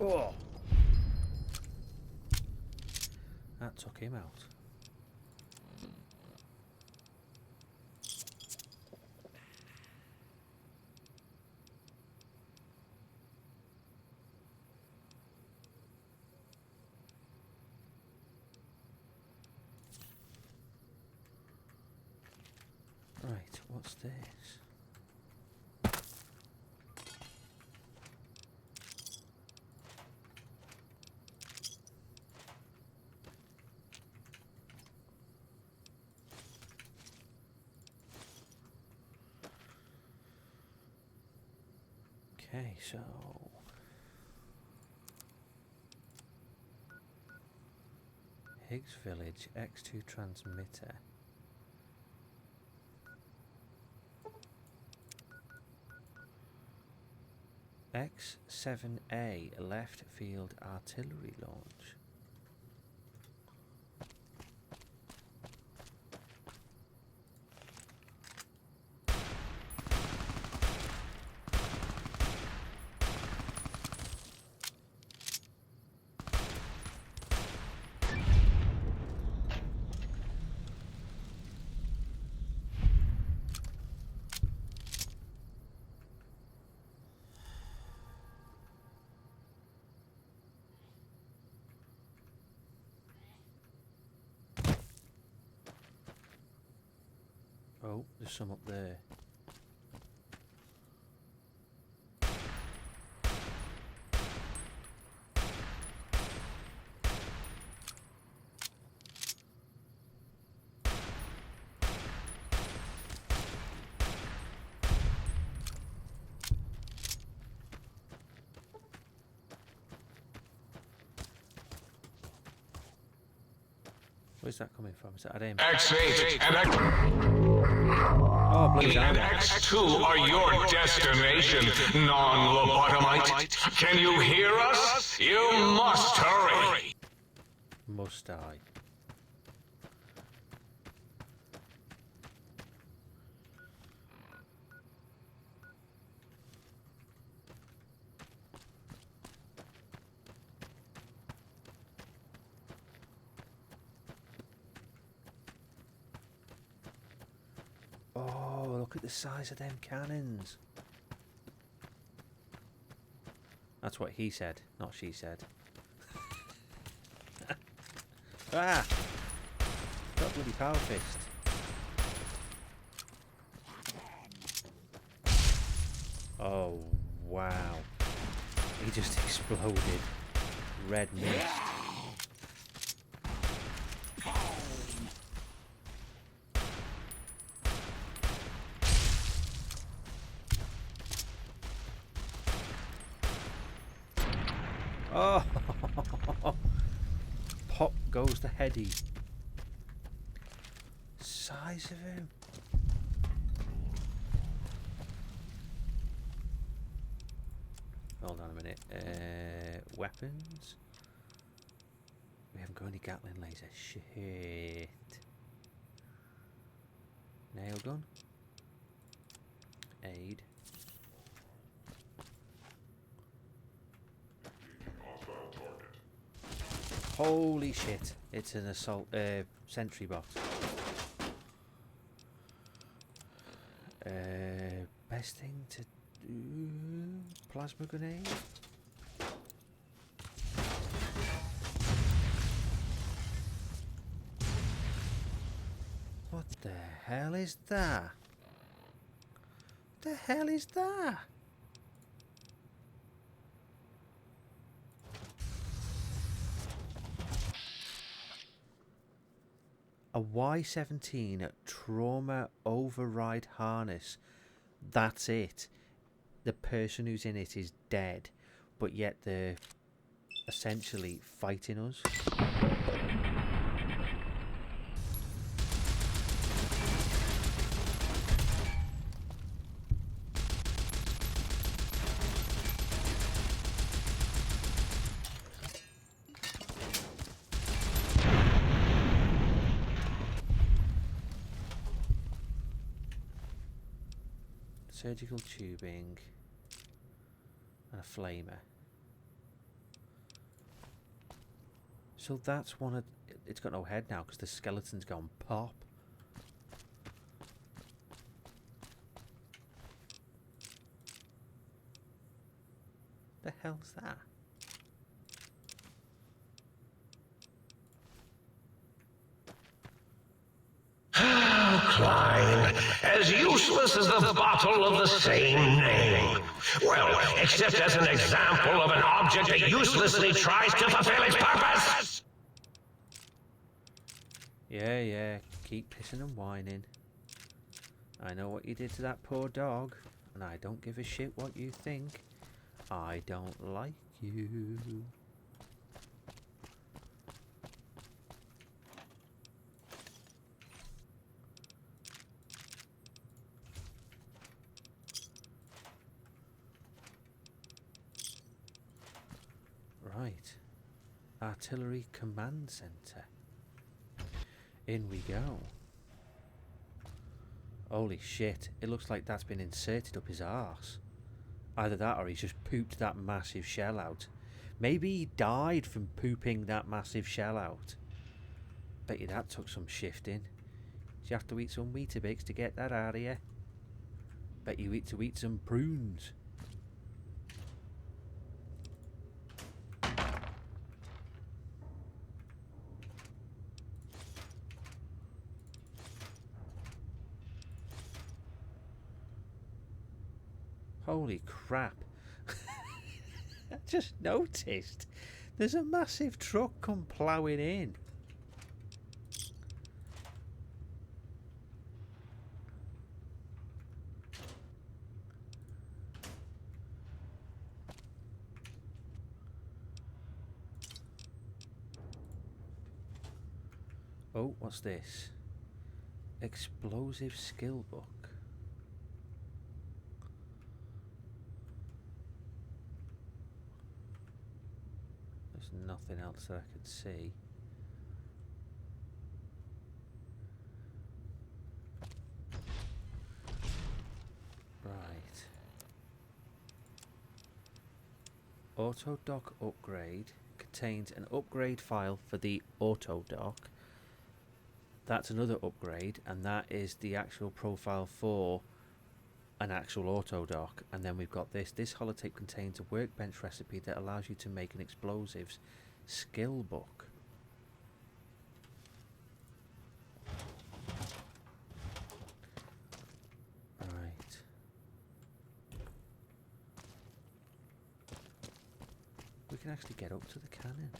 Oh! That took him out. Right, what's this? Okay, so Higgs Village X2 transmitter. X7A left field artillery launch. Oh, there's some up there. Where's that coming from? Is that at him? X8 and Oh, bloody hell. X2 are your destination, non-lobotomite. Can you hear us? You must hurry. Must I? Oh, look at the size of them cannons. That's what he said, not she said. Ah! Got bloody power fist. Oh, wow. He just exploded. Red mist. Oh! Pop goes the heady. Size of him. Hold on a minute. Weapons. We haven't got any Gatling laser. Shit. Nail gun. Aid. Holy shit, it's an assault sentry bot. Best thing to do, plasma grenade. What the hell is that? The hell is that? A Y17 trauma override harness. That's it. The person who's in it is dead, but yet they're essentially fighting us. Surgical tubing and a flamer. So that's one of... It's got no head now because the skeleton's gone pop. The hell's that? Klein, as useless as the bottle of the same name. Well, except as an example of an object that uselessly tries to fulfill its purpose. Yeah, keep pissing and whining. I know what you did to that poor dog, and I don't give a shit what you think. I don't like you. Right. Artillery Command Center. In we go. Holy shit, it looks like that's been inserted up his arse. Either that or he's just pooped that massive shell out. Maybe he died from pooping that massive shell out. Bet you that took some shifting. You have to eat some Weetabix to get that out of you. Bet you eat to eat some prunes. Holy crap. I just noticed there's a massive truck come ploughing in. Oh, what's this? Explosive skill book. Nothing else that I could see. Right. Auto dock upgrade contains an upgrade file for the auto dock. That's another upgrade, and that is the actual profile for an actual auto dock. And then we've got this. This holotape contains a workbench recipe that allows you to make an explosives skill book. Right. We can actually get up to the cannon.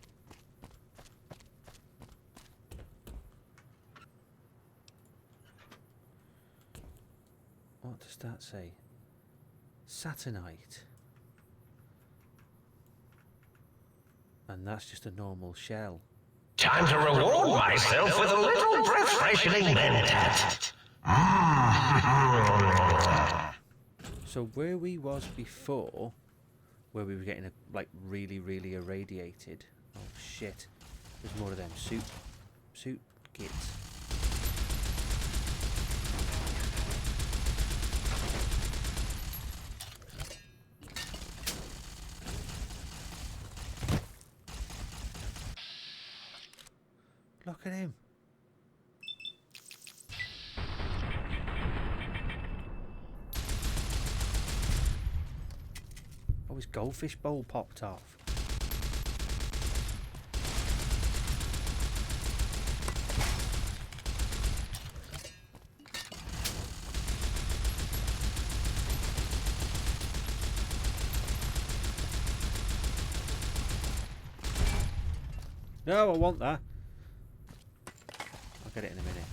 What does that say? Saturnite. And that's just a normal shell. Time to reward myself with a little breath-freshening mentat. So where we was before, where we were getting like really irradiated. Oh shit! There's more of them suit kits. Look at him. Oh, his goldfish bowl popped off. No, I want that. I'll get it in a minute.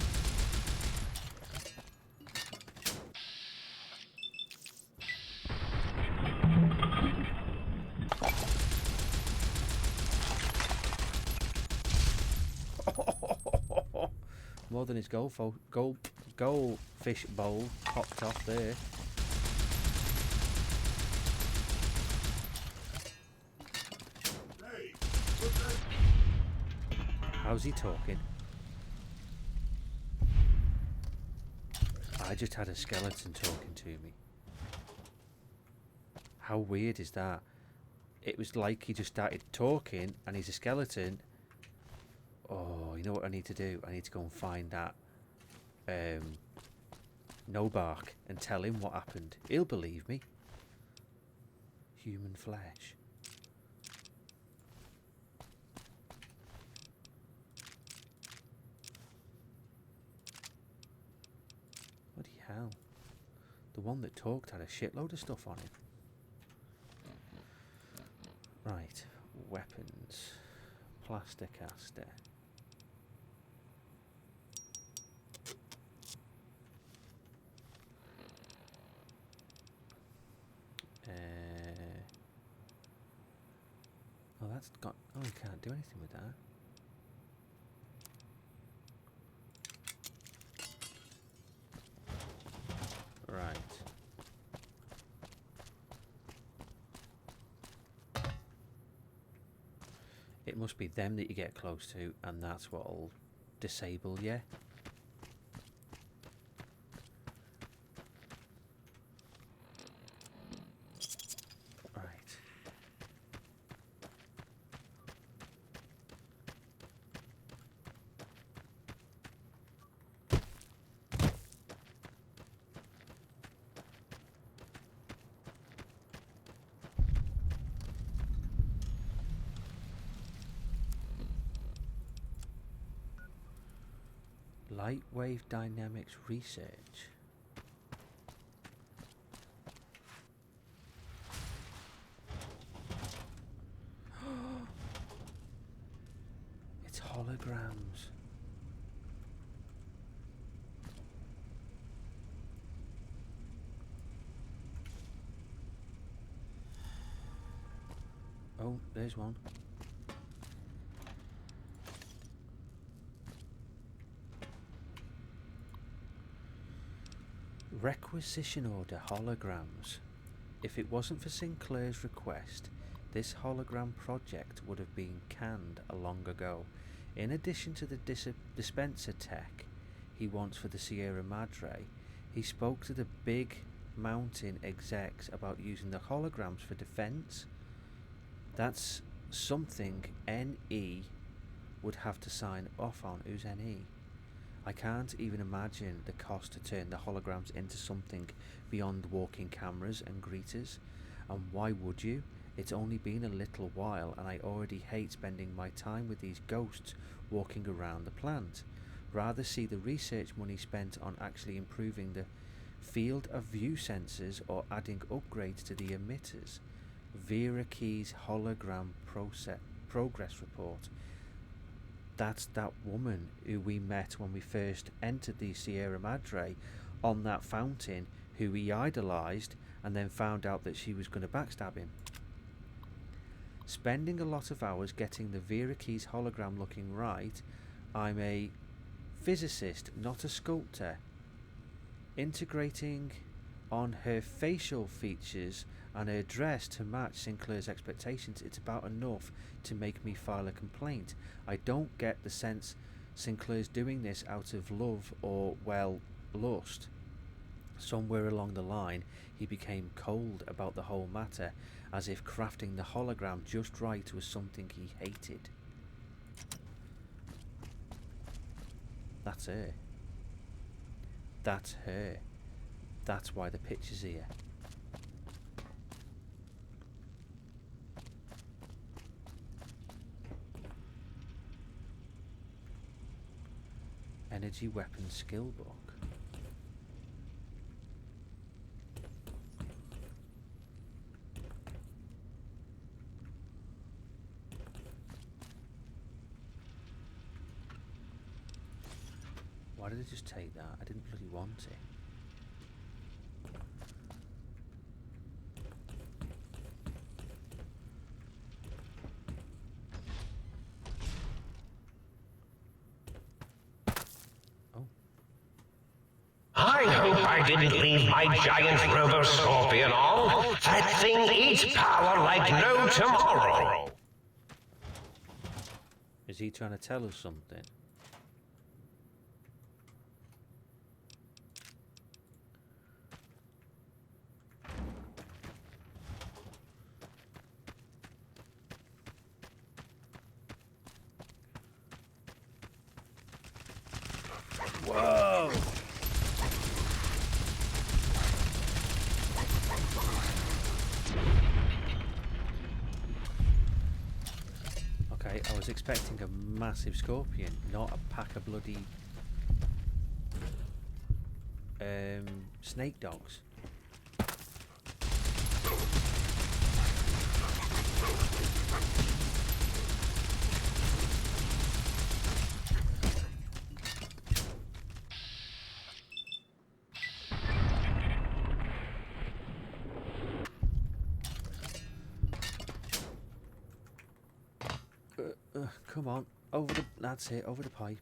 More than his goldfish bowl popped off there. How's he talking? I just had a skeleton talking to me. How weird is that? It was like he just started talking and he's a skeleton. Oh, you know what I need to do? I need to go and find that No Bark and tell him what happened. He'll believe me. Human flesh. Bloody hell. The one that talked had a shitload of stuff on him. Right, weapons. Plasticaster. Oh, that's got... Oh, you can't do anything with that. Right. It must be them that you get close to, and that's what'll disable you. Right. Light wave dynamics research. It's holograms. Oh, there's one. Requisition order holograms. If it wasn't for Sinclair's request, this hologram project would have been canned a long ago. In addition to the dispenser tech he wants for the Sierra Madre, he spoke to the Big Mountain execs about using the holograms for defense. That's something NE would have to sign off on. Who's NE? I can't even imagine the cost to turn the holograms into something beyond walking cameras and greeters. And why would you? It's only been a little while and I already hate spending my time with these ghosts walking around the plant. Rather see the research money spent on actually improving the field of view sensors or adding upgrades to the emitters. Vera Key's hologram progress report. That's that woman who we met when we first entered the Sierra Madre on that fountain, who he idolised and then found out that she was going to backstab him. Spending a lot of hours getting the Vera Key's hologram looking right. I'm a physicist, not a sculptor. Integrating on her facial features and her dress to match Sinclair's expectations, it's about enough to make me file a complaint. I don't get the sense Sinclair's doing this out of love or, well, lust. Somewhere along the line he became cold about the whole matter, as if crafting the hologram just right was something he hated. That's her. That's her. That's why the picture's here. Energy weapons skill book. Why did I just take that? I didn't bloody want it. I hope I didn't leave my giant robo-scorpion on. That thing eats power like no tomorrow. Is he trying to tell us something? was expecting a massive scorpion, not a pack of bloody snake dogs. Come on, over the, that's it, over the pipe.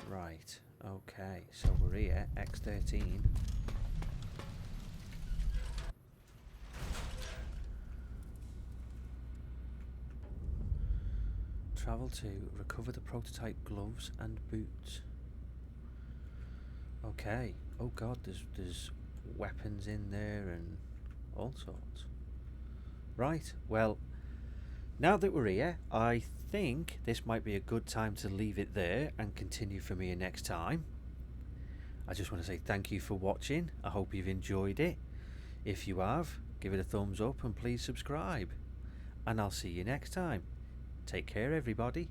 Right, okay, so we're here, X13. Travel to recover the prototype gloves and boots. Okay. Oh god, there's weapons in there and all sorts. Right, well, now that we're here, I think this might be a good time to leave it there and continue from here next time. I just want to say thank you for watching. I hope you've enjoyed it. If you have, give it a thumbs up and please subscribe. And I'll see you next time. Take care, everybody.